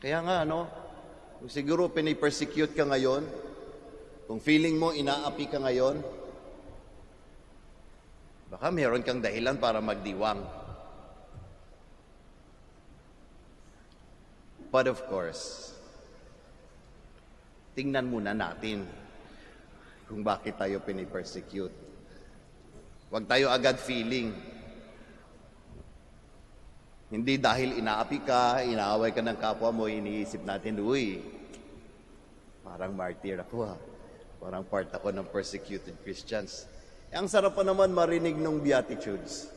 Kaya nga, kung siguro pinipersecute ka ngayon, kung feeling mo inaapi ka ngayon, baka meron kang dahilan para magdiwang. But of course, tingnan muna natin kung bakit tayo pinipersecute. Huwag tayo agad feeling. Hindi dahil inaapi ka, inaaway ka ng kapwa mo, iniisip natin, uy, parang martyr ako ha. Parang part ako ng persecuted Christians. Ang sarap pa naman marinig ng Beatitudes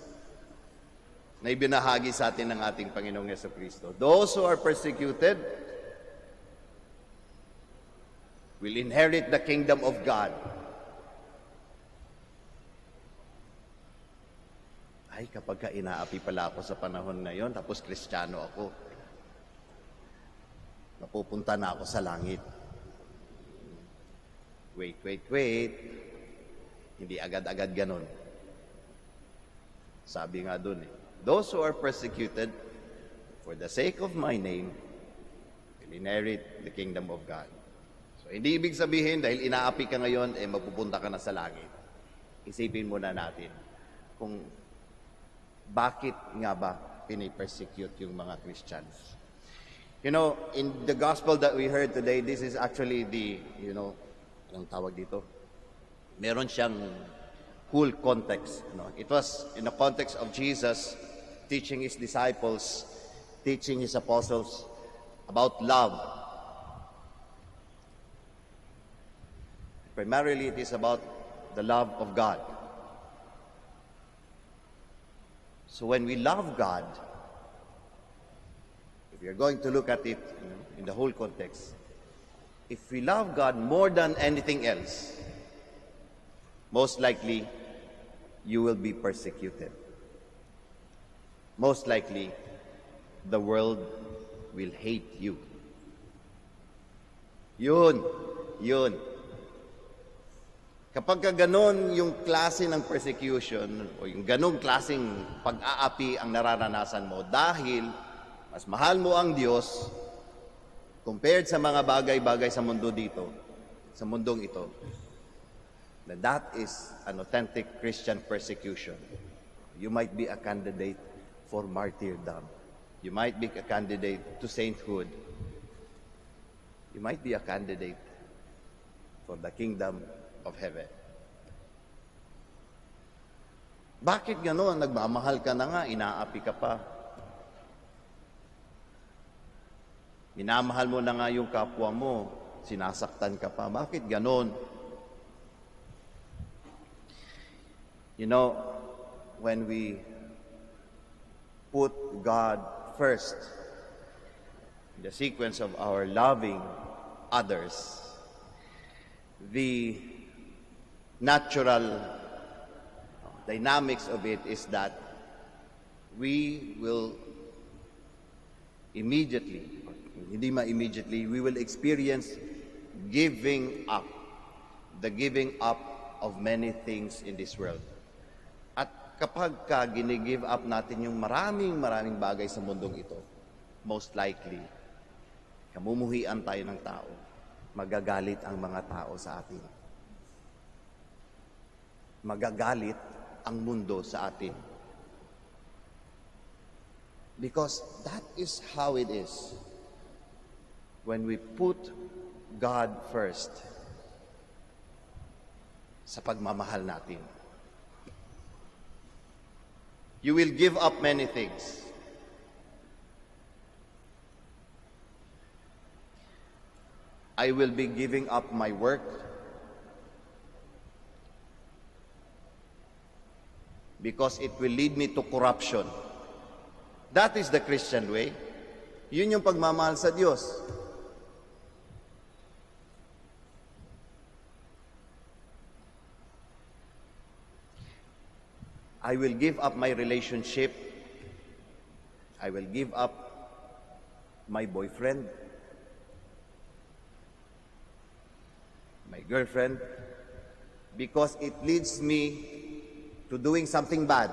na ibinahagi sa atin ng ating Panginoong Jesucristo. Those who are persecuted will inherit the kingdom of God. Ay, kapag ka inaapi pala ako sa panahon na yon, tapos Kristiyano ako, mapupunta na ako sa langit. Wait. Hindi agad-agad ganon. Sabi nga dun those who are persecuted for the sake of my name will inherit the kingdom of God. So, hindi ibig sabihin, dahil inaapi ka ngayon, mapupunta ka na sa langit. Isipin muna natin kung bakit nga ba pinipersecute yung mga Christians. In the gospel that we heard today, this is actually the, anong tawag dito? Meron siyang whole context. It was in the context of Jesus teaching his disciples, teaching his apostles about love. Primarily, it is about the love of God. So when we love God, if you're going to look at it in the whole context, if we love God more than anything else, most likely you will be persecuted. Most likely, the world will hate you. Yun. Kapag ganon yung klase ng persecution o yung ganong klaseng pag-aapi ang nararanasan mo dahil mas mahal mo ang Diyos compared sa mga bagay-bagay sa mundo dito, sa mundong ito, that is an authentic Christian persecution. You might be a candidate for martyrdom. You might be a candidate to sainthood. You might be a candidate for the kingdom of heaven. Bakit gano'n? Nagmamahal ka na nga, inaapi ka pa. Minamahal mo na nga yung kapwa mo, sinasaktan ka pa. Bakit gano'n? When we put God first in the sequence of our loving others, the natural dynamics of it is that we will immediately, hindi ma-immediately, we will experience giving up, the giving up of many things in this world. At kapag gini-give up natin yung maraming bagay sa mundong ito, most likely, kamumuhian tayo ng tao, magagalit ang mga tao sa atin. Magagalit ang mundo sa atin. Because that is how it is. When we put God first sa pagmamahal natin. You will give up many things. I will be giving up my work because it will lead me to corruption. That is the Christian way. Yun yung pagmamahal sa Diyos. I will give up my relationship. I will give up my boyfriend, my girlfriend, because it leads me to doing something bad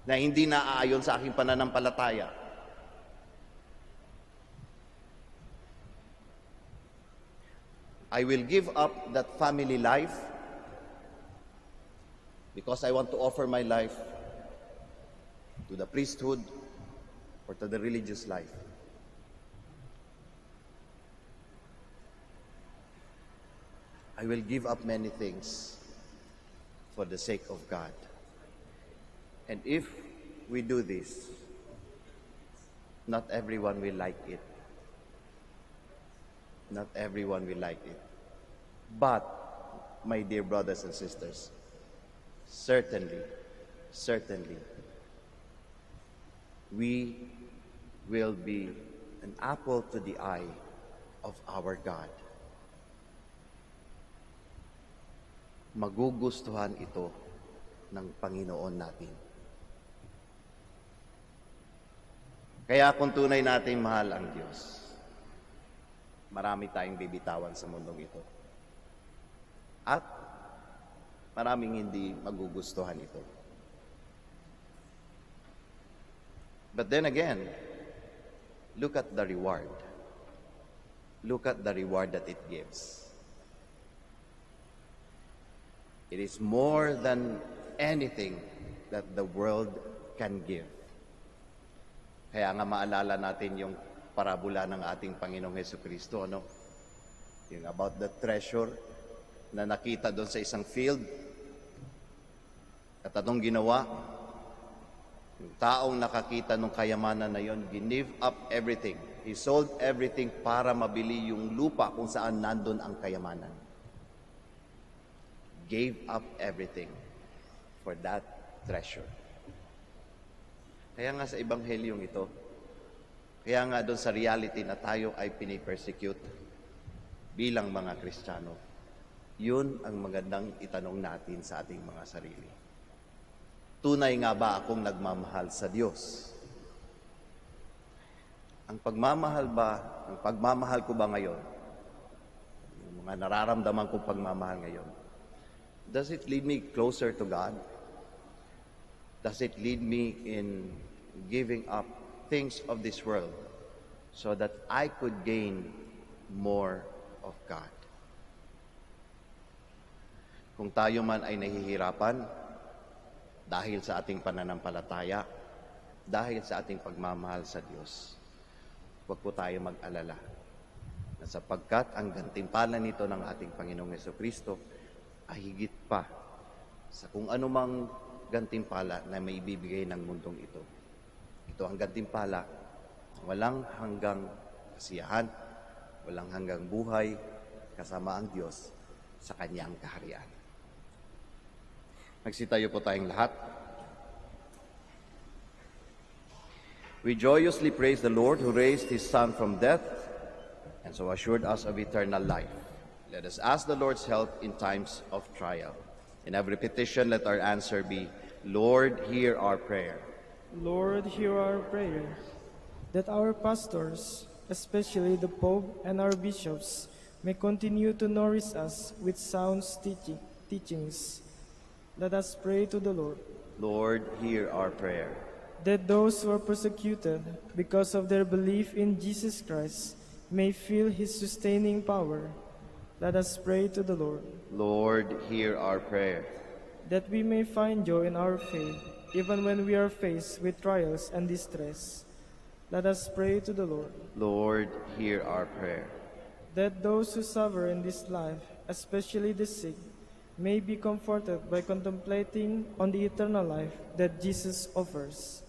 na hindi naaayon sa aking pananampalataya. I will give up that family life because I want to offer my life to the priesthood or to the religious life. I will give up many things for the sake of God. And if we do this, not everyone will like it. Not everyone will like it. But, my dear brothers and sisters, certainly, we will be an apple to the eye of our God. Magugustuhan ito ng Panginoon natin. Kaya kung tunay nating mahal ang Diyos, marami tayong bibitawan sa mundong ito. At maraming hindi magugustuhan ito. But then again, look at the reward. Look at the reward that it gives. It is more than anything that the world can give. Kaya nga maalala natin yung parabola ng ating Panginoong Hesukristo, ano? Yung about the treasure na nakita doon sa isang field. At anong ginawa? Yung taong nakakita ng kayamanan na yon, ginive up everything. He sold everything para mabili yung lupa kung saan nandun ang kayamanan. Gave up everything for that treasure. Kaya nga sa Ebanghelyong ito, kaya nga doon sa reality na tayo ay pinipersecute bilang mga Kristiyano, yun ang magandang itanong natin sa ating mga sarili. Tunay nga ba akong nagmamahal sa Diyos? Ang pagmamahal ko ba ngayon, yung mga nararamdaman kong pagmamahal ngayon, does it lead me closer to God? Does it lead me in giving up things of this world so that I could gain more of God? Kung tayo man ay nahihirapan dahil sa ating pananampalataya, dahil sa ating pagmamahal sa Diyos, huwag po tayo mag-alala na sapagkat ang gantimpala nito ng ating Panginoong Hesukristo ay higit pa sa kung anumang gantimpala na may ibibigay ng mundong ito. Ito ang gantimpala, walang hanggang kasiyahan, walang hanggang buhay, kasama ang Diyos sa Kanyang kaharian. Magsitayo po tayong lahat. We joyously praise the Lord who raised His Son from death and so assured us of eternal life. Let us ask the Lord's help in times of trial. In every petition, let our answer be, Lord, hear our prayer. Lord, hear our prayer. That our pastors, especially the Pope and our bishops, may continue to nourish us with sound teachings. Let us pray to the Lord. Lord, hear our prayer. That those who are persecuted because of their belief in Jesus Christ may feel his sustaining power. Let us pray to the Lord. Lord, hear our prayer. That we may find joy in our faith, even when we are faced with trials and distress. Let us pray to the Lord. Lord, hear our prayer. That those who suffer in this life, especially the sick, may be comforted by contemplating on the eternal life that Jesus offers.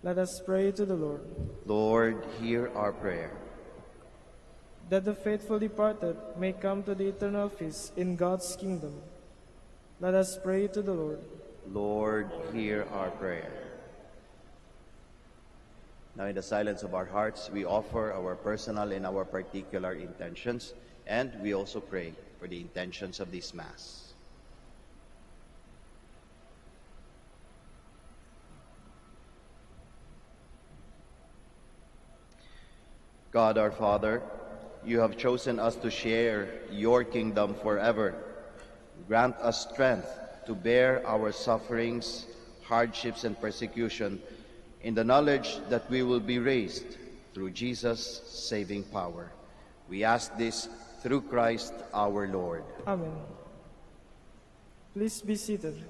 Let us pray to the Lord. Lord, hear our prayer. That the faithful departed may come to the eternal feast in God's kingdom. Let us pray to the Lord. Lord, hear our prayer. Now, in the silence of our hearts, we offer our personal and our particular intentions, and we also pray for the intentions of this Mass. God our Father, you have chosen us to share your kingdom forever. Grant us strength to bear our sufferings, hardships, and persecution in the knowledge that we will be raised through Jesus' saving power. We ask this through Christ our Lord. Amen. Please be seated.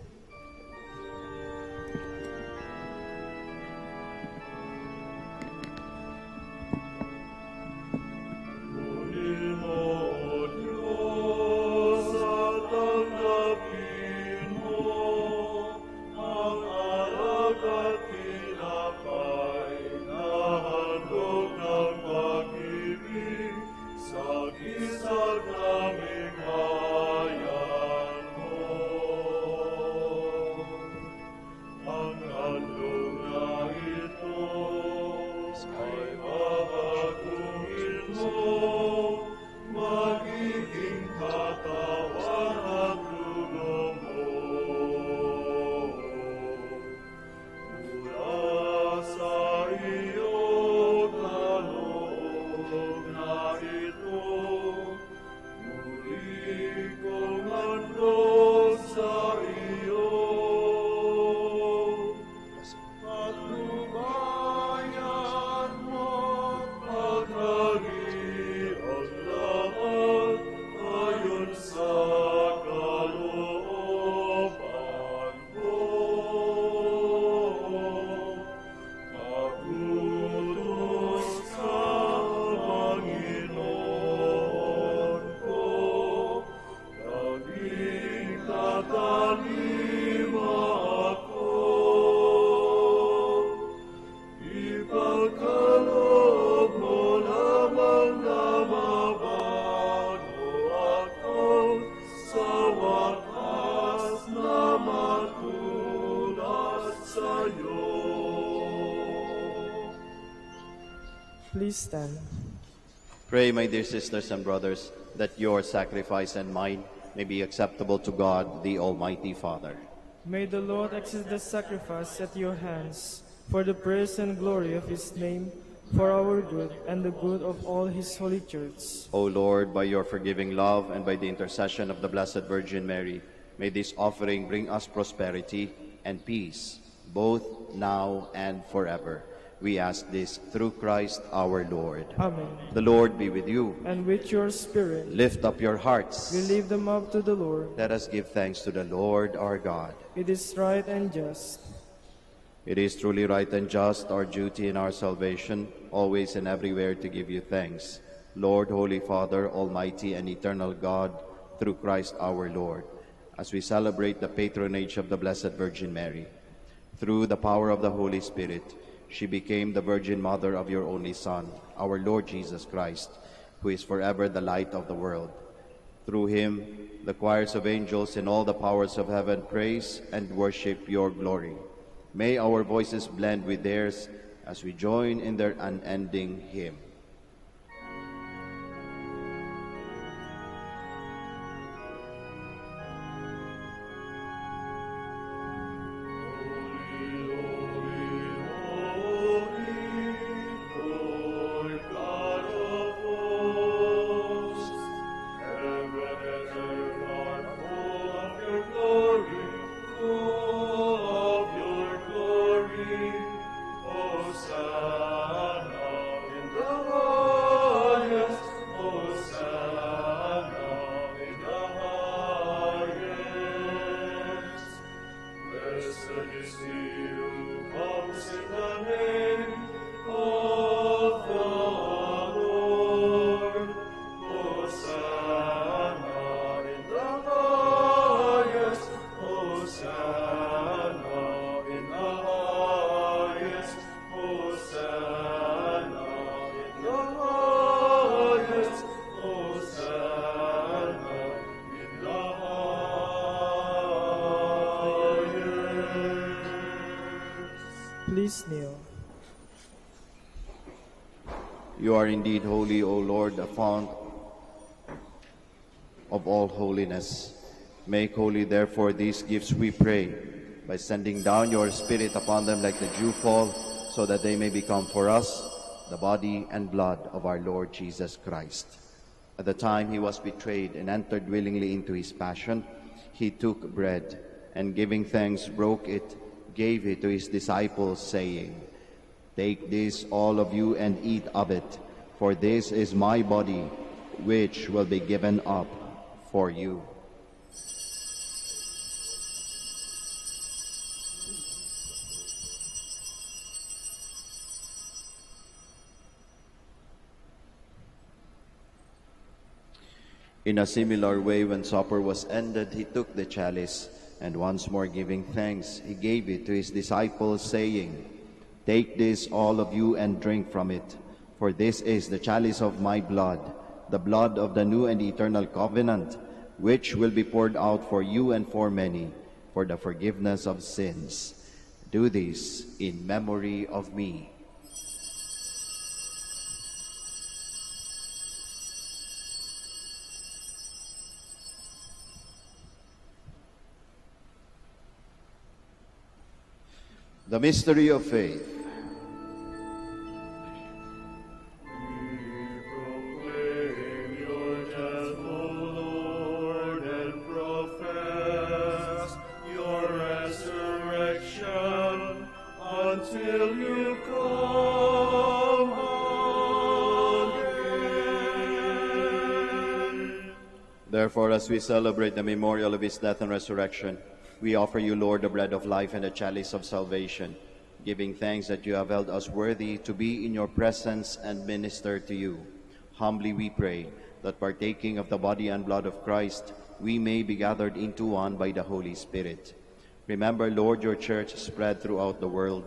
Please stand. Pray, my dear sisters and brothers, that your sacrifice and mine may be acceptable to God, the Almighty Father. May the Lord accept the sacrifice at your hands for the praise and glory of his name, for our good and the good of all his holy church. O Lord, by your forgiving love and by the intercession of the Blessed Virgin Mary, may this offering bring us prosperity and peace, both now and forever. We ask this through Christ our Lord. Amen. The Lord be with you. And with your spirit. Lift up your hearts. We lift them up to the Lord. Let us give thanks to the Lord our God. It is right and just. It is truly right and just, our duty and our salvation, always and everywhere to give you thanks. Lord, Holy Father, Almighty and eternal God, through Christ our Lord, as we celebrate the patronage of the Blessed Virgin Mary, through the power of the Holy Spirit, she became the Virgin Mother of your only Son, our Lord Jesus Christ, who is forever the light of the world. Through him, the choirs of angels and all the powers of heaven praise and worship your glory. May our voices blend with theirs as we join in their unending hymn. Please kneel. You are indeed holy, O Lord, the fount of all holiness. Make holy, therefore, these gifts, we pray, by sending down your Spirit upon them like the dewfall, so that they may become for us the body and blood of our Lord Jesus Christ. At the time he was betrayed and entered willingly into his passion, he took bread, and giving thanks, broke it, gave it to his disciples, saying, "Take this, all of you, and eat of it, for this is my body, which will be given up for you." In a similar way, when supper was ended, he took the chalice, and once more giving thanks, he gave it to his disciples, saying, "Take this, all of you, and drink from it, for this is the chalice of my blood, the blood of the new and eternal covenant, which will be poured out for you and for many, for the forgiveness of sins. Do this in memory of me." The mystery of faith. Therefore, as we celebrate the memorial of his death and resurrection, we offer you, Lord, the bread of life and the chalice of salvation, giving thanks that you have held us worthy to be in your presence and minister to you. Humbly we pray that, partaking of the body and blood of Christ, we may be gathered into one by the Holy Spirit. Remember, Lord, your church spread throughout the world,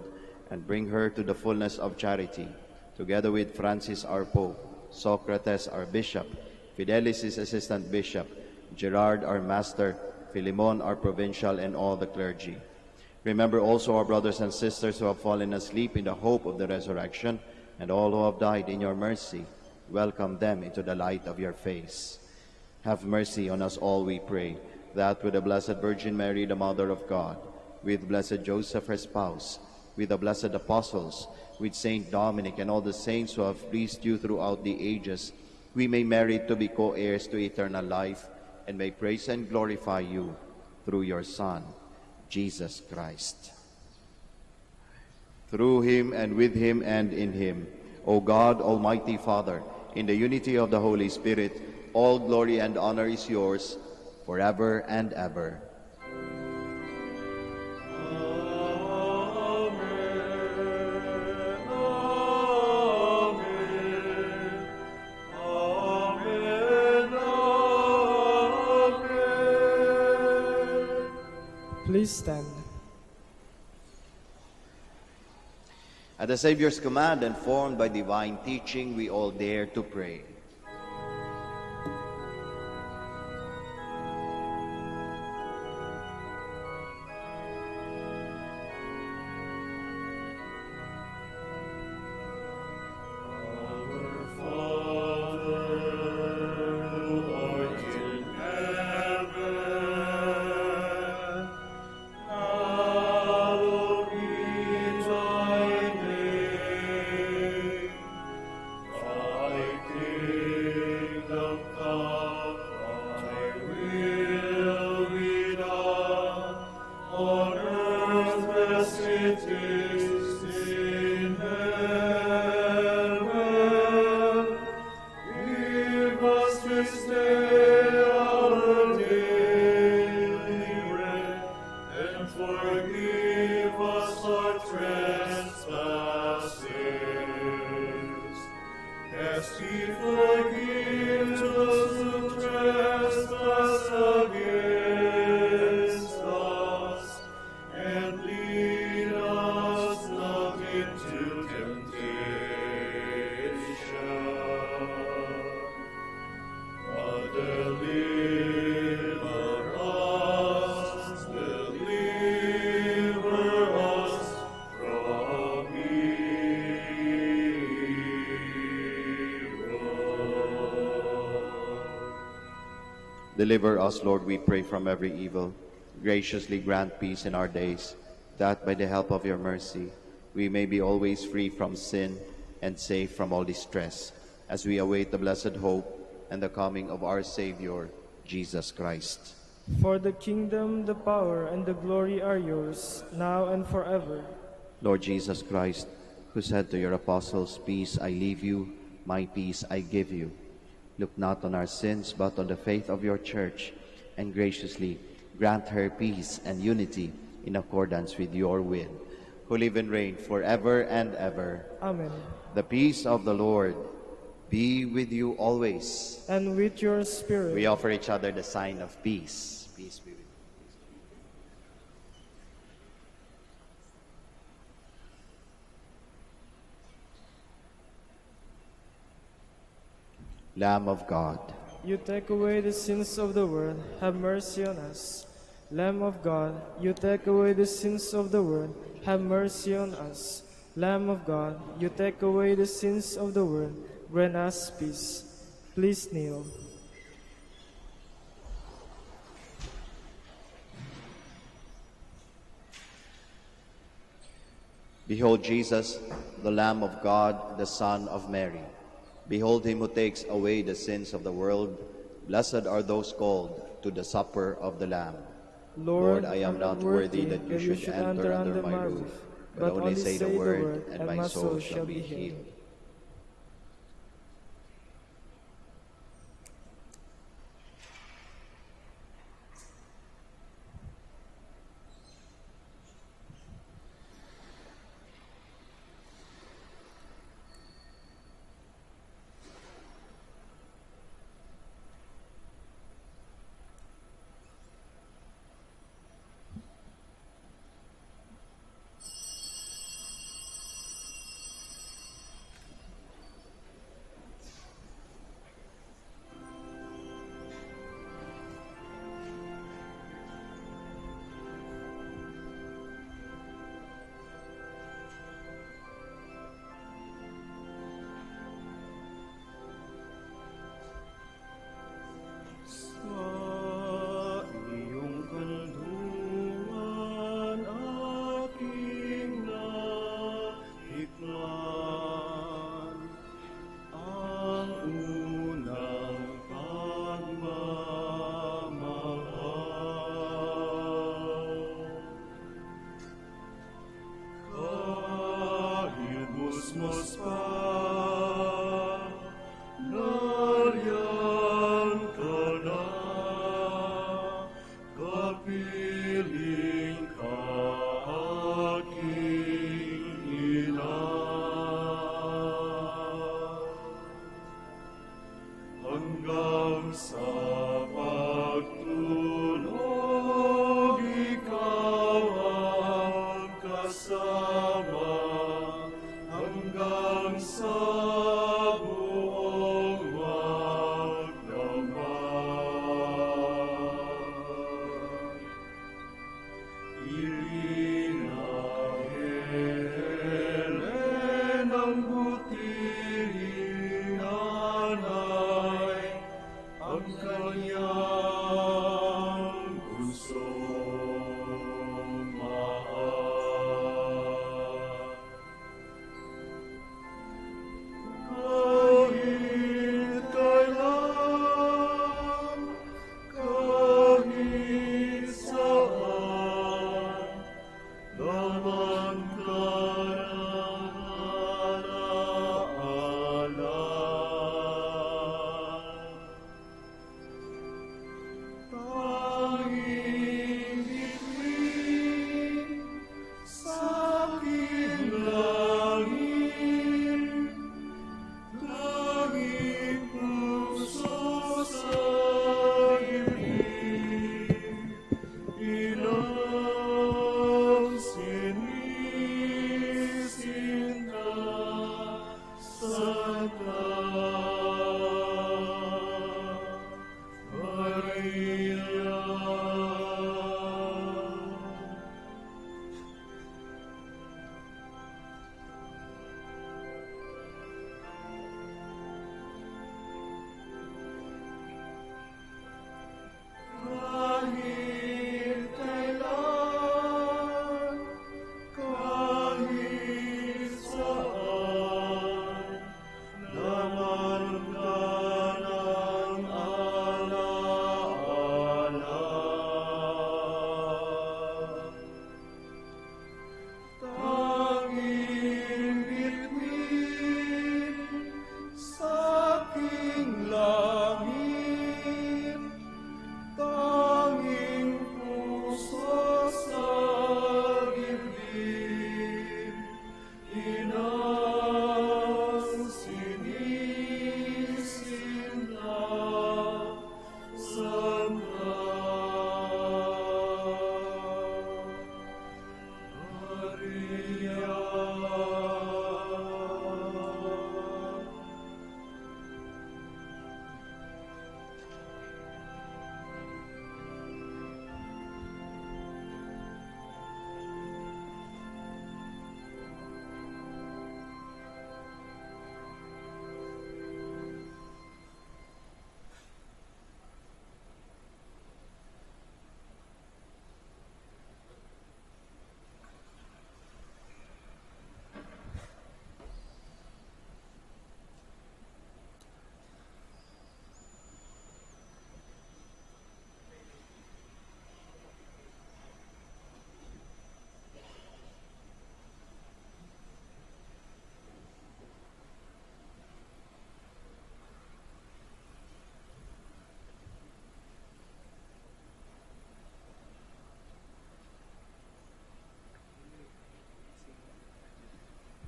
and bring her to the fullness of charity, together with Francis our Pope, Socrates our Bishop, Fidelis his Assistant Bishop, Gerard our Master, Philemon our Provincial, and all the clergy. Remember also our brothers and sisters who have fallen asleep in the hope of the resurrection, and all who have died in your mercy. Welcome them into the light of your face. Have mercy on us all, we pray, that with the Blessed Virgin Mary, the Mother of God, with Blessed Joseph, her spouse, with the blessed apostles, with Saint Dominic and all the saints who have pleased you throughout the ages, we may merit to be co-heirs to eternal life, and may praise and glorify you through your Son, Jesus Christ. Through him, and with him, and in him, O God, Almighty Father, in the unity of the Holy Spirit, all glory and honor is yours forever and ever. Please stand. At the Savior's command and formed by divine teaching, we all dare to pray. Thy Deliver us, Lord, we pray, from every evil. Graciously grant peace in our days, that by the help of your mercy we may be always free from sin and safe from all distress, as we await the blessed hope and the coming of our Savior, Jesus Christ. For the kingdom, the power, and the glory are yours, now and forever. Lord Jesus Christ, who said to your apostles, "Peace I leave you, my peace I give you," look not on our sins, but on the faith of your Church, and graciously grant her peace and unity in accordance with your will, who live and reign forever and ever. Amen. The peace of the Lord be with you always. And with your spirit. We offer each other the sign of peace. Peace be with you. Lamb of God, You take away the sins of the world, have mercy on us. Lamb of God, you take away the sins of the world, have mercy on us. Lamb of God, you take away the sins of the world, grant us peace. Please kneel. behold Jesus, the Lamb of God, the Son of Mary. Behold him who takes away the sins of the world. Blessed are those called to the supper of the Lamb. Lord, I am not worthy that you should enter under my roof, but only say the word, and my soul shall be healed.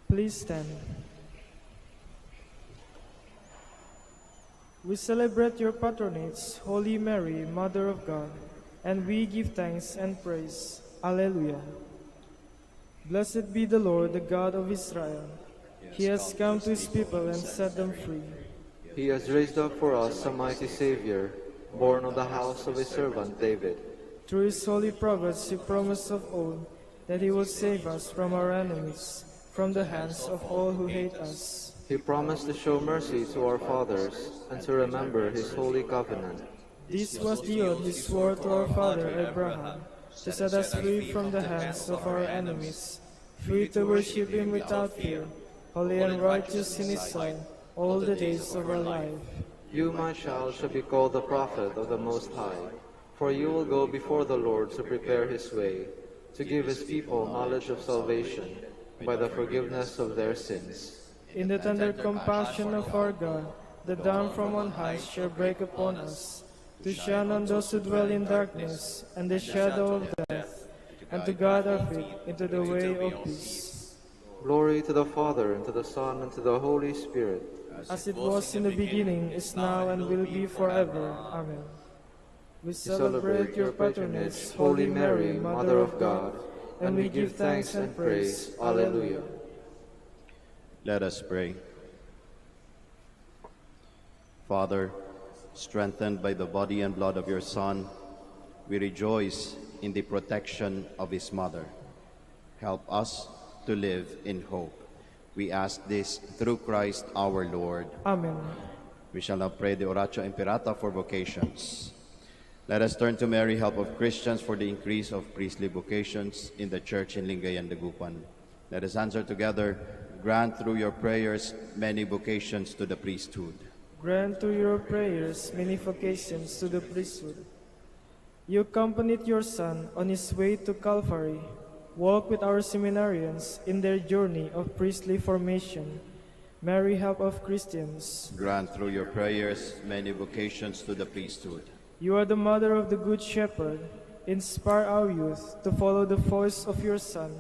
Please stand. We celebrate your patronage, Holy Mary, Mother of God, and we give thanks and praise. Alleluia. Blessed be the Lord, the God of Israel. He has come to his people and set them free. He has raised up for us a mighty Savior, born of the house of his servant David. Through his holy prophets he promised of old that he will save us from our enemies, from the hands of all who hate us. He promised to show mercy to our fathers and to remember his holy covenant. This was the oath he swore to our father Abraham, to set us free from the hands of our enemies, free to worship him without fear, holy and righteous in his sight, all the days of our life. You, my child, shall be called the prophet of the Most High, for you will go before the Lord to prepare his way, to give his people knowledge of salvation by the forgiveness of their sins. In the tender compassion of our God, the dawn from on high shall break upon us, to shine on those who dwell in darkness and the shadow of death, and to guide our feet into the way of peace. Glory to the Father, and to the Son, and to the Holy Spirit. As it was in the beginning, is now, and will be forever. Amen. We celebrate your patronage, Holy Mary, Mother of God, and we give thanks and praise. Alleluia. Let us pray. Father, strengthened by the body and blood of your Son, we rejoice in the protection of his mother. Help us to live in hope. We ask this through Christ our Lord. Amen. We shall now pray the Oratio Imperata for vocations. Let us turn to Mary, help of Christians, for the increase of priestly vocations in the Church in Lingayen and Dagupan. Let us answer together. Grant through your prayers many vocations to the priesthood. Grant through your prayers many vocations to the priesthood. You accompanied your Son on his way to Calvary. Walk with our seminarians in their journey of priestly formation. Mary, help of Christians. Grant through your prayers many vocations to the priesthood. You are the mother of the Good Shepherd. Inspire our youth to follow the voice of your Son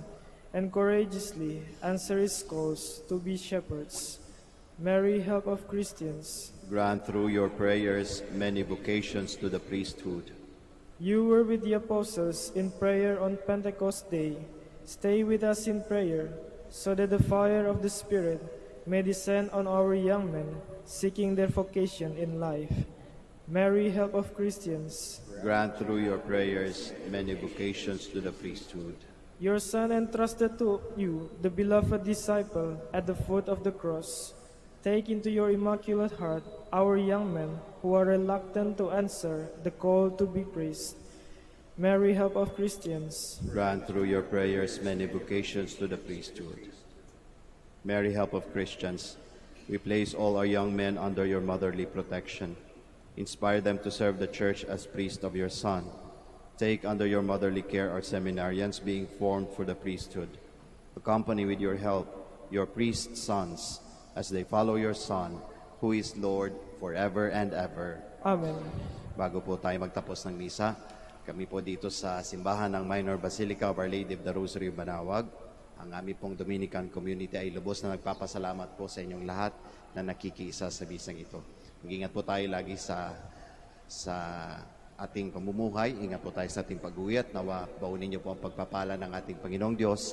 and courageously answer his calls to be shepherds. Mary, help of Christians. Grant through your prayers many vocations to the priesthood. You were with the apostles in prayer on Pentecost Day. Stay with us in prayer, so that the fire of the Spirit may descend on our young men seeking their vocation in life. Mary, help of Christians. Grant through your prayers many vocations to the priesthood. Your Son entrusted to you the beloved disciple at the foot of the cross. Take into your immaculate heart our young men who are reluctant to answer the call to be priests. Mary, help of Christians. Grant through your prayers many vocations to the priesthood. Mary, help of Christians, we place all our young men under your motherly protection. Inspire them to serve the Church as priests of your Son. Take under your motherly care our seminarians being formed for the priesthood. Accompany with your help your priest sons as they follow your Son, who is Lord forever and ever. Amen. Bago po tayo magtapos ng misa, kami po dito sa simbahan ng Minor Basilica of Our Lady of the Rosary of Manaoag, ang aming pong Dominican community ay lubos na nagpapasalamat po sa inyong lahat na nakikiisa sa bisang ito. Mag-ingat po tayo lagi sa ating pamumuhay. Ingat po tayo sa ating pag-uwi at nawa baunin niyo po ang pagpapala ng ating Panginoong Diyos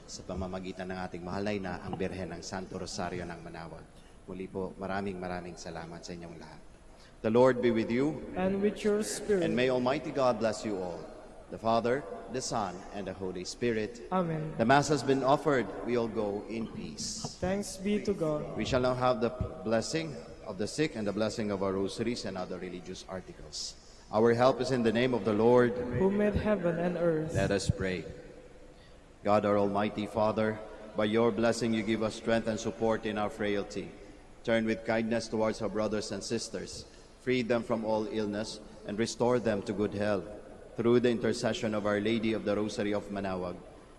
sa pamamagitan ng ating mahal na ina, ang Birhen ng Santo Rosario ng Manaoag. Muli po, maraming salamat sa inyong lahat. The Lord be with you. And with your spirit. And may Almighty God bless you all, the Father, the Son, and the Holy Spirit. Amen. The Mass has been offered. We all go in peace. Thanks be to God. We shall now have the blessing of the sick and the blessing of our rosaries and other religious articles. Our help is in the name of the Lord, who made heaven and earth. Let us pray. God, our Almighty Father, by your blessing you give us strength and support in our frailty. Turn with kindness towards our brothers and sisters. Free them from all illness and restore them to good health through the intercession of Our Lady of the Rosary of Manaoag,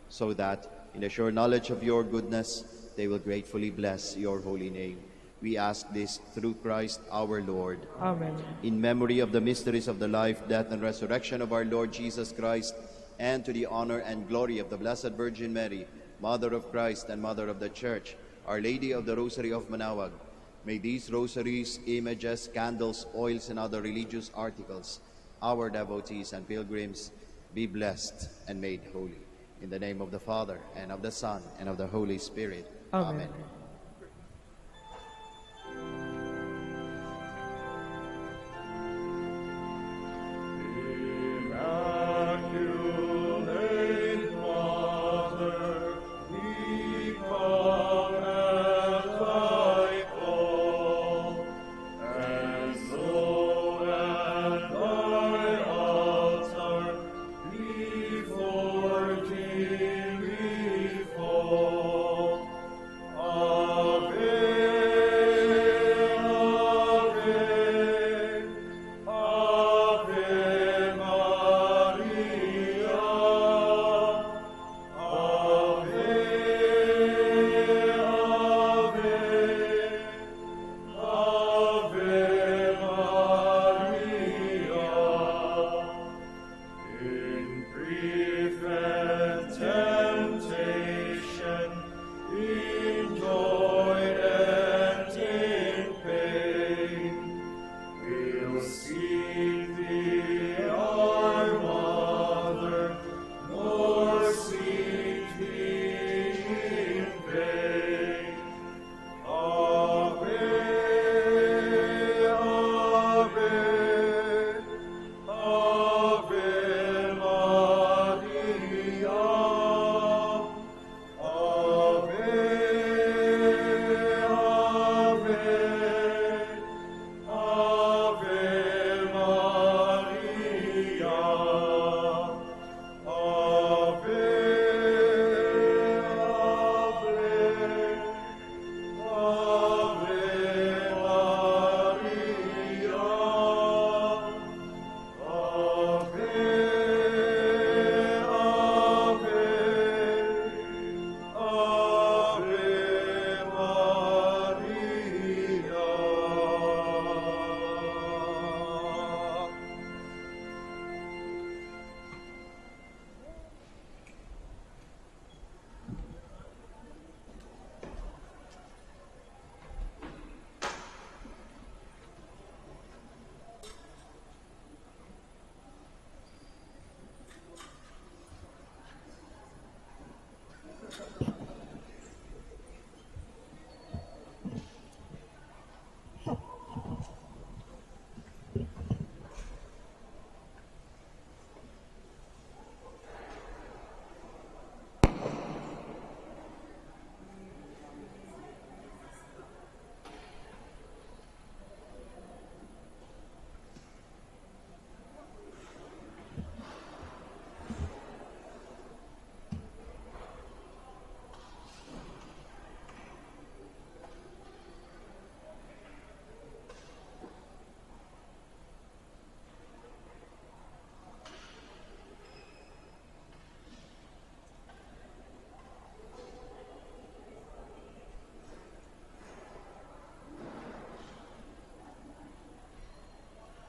so that, in the sure knowledge of your goodness, they will gratefully bless your holy name. We ask this through Christ our Lord. Amen. In memory of the mysteries of the life, death, and resurrection of our Lord Jesus Christ, and to the honor and glory of the Blessed Virgin Mary, Mother of Christ and Mother of the Church, Our Lady of the Rosary of Manaoag, may these rosaries, images, candles, oils, and other religious articles, our devotees and pilgrims, be blessed and made holy. In the name of the Father, and of the Son, and of the Holy Spirit. Amen. Amen.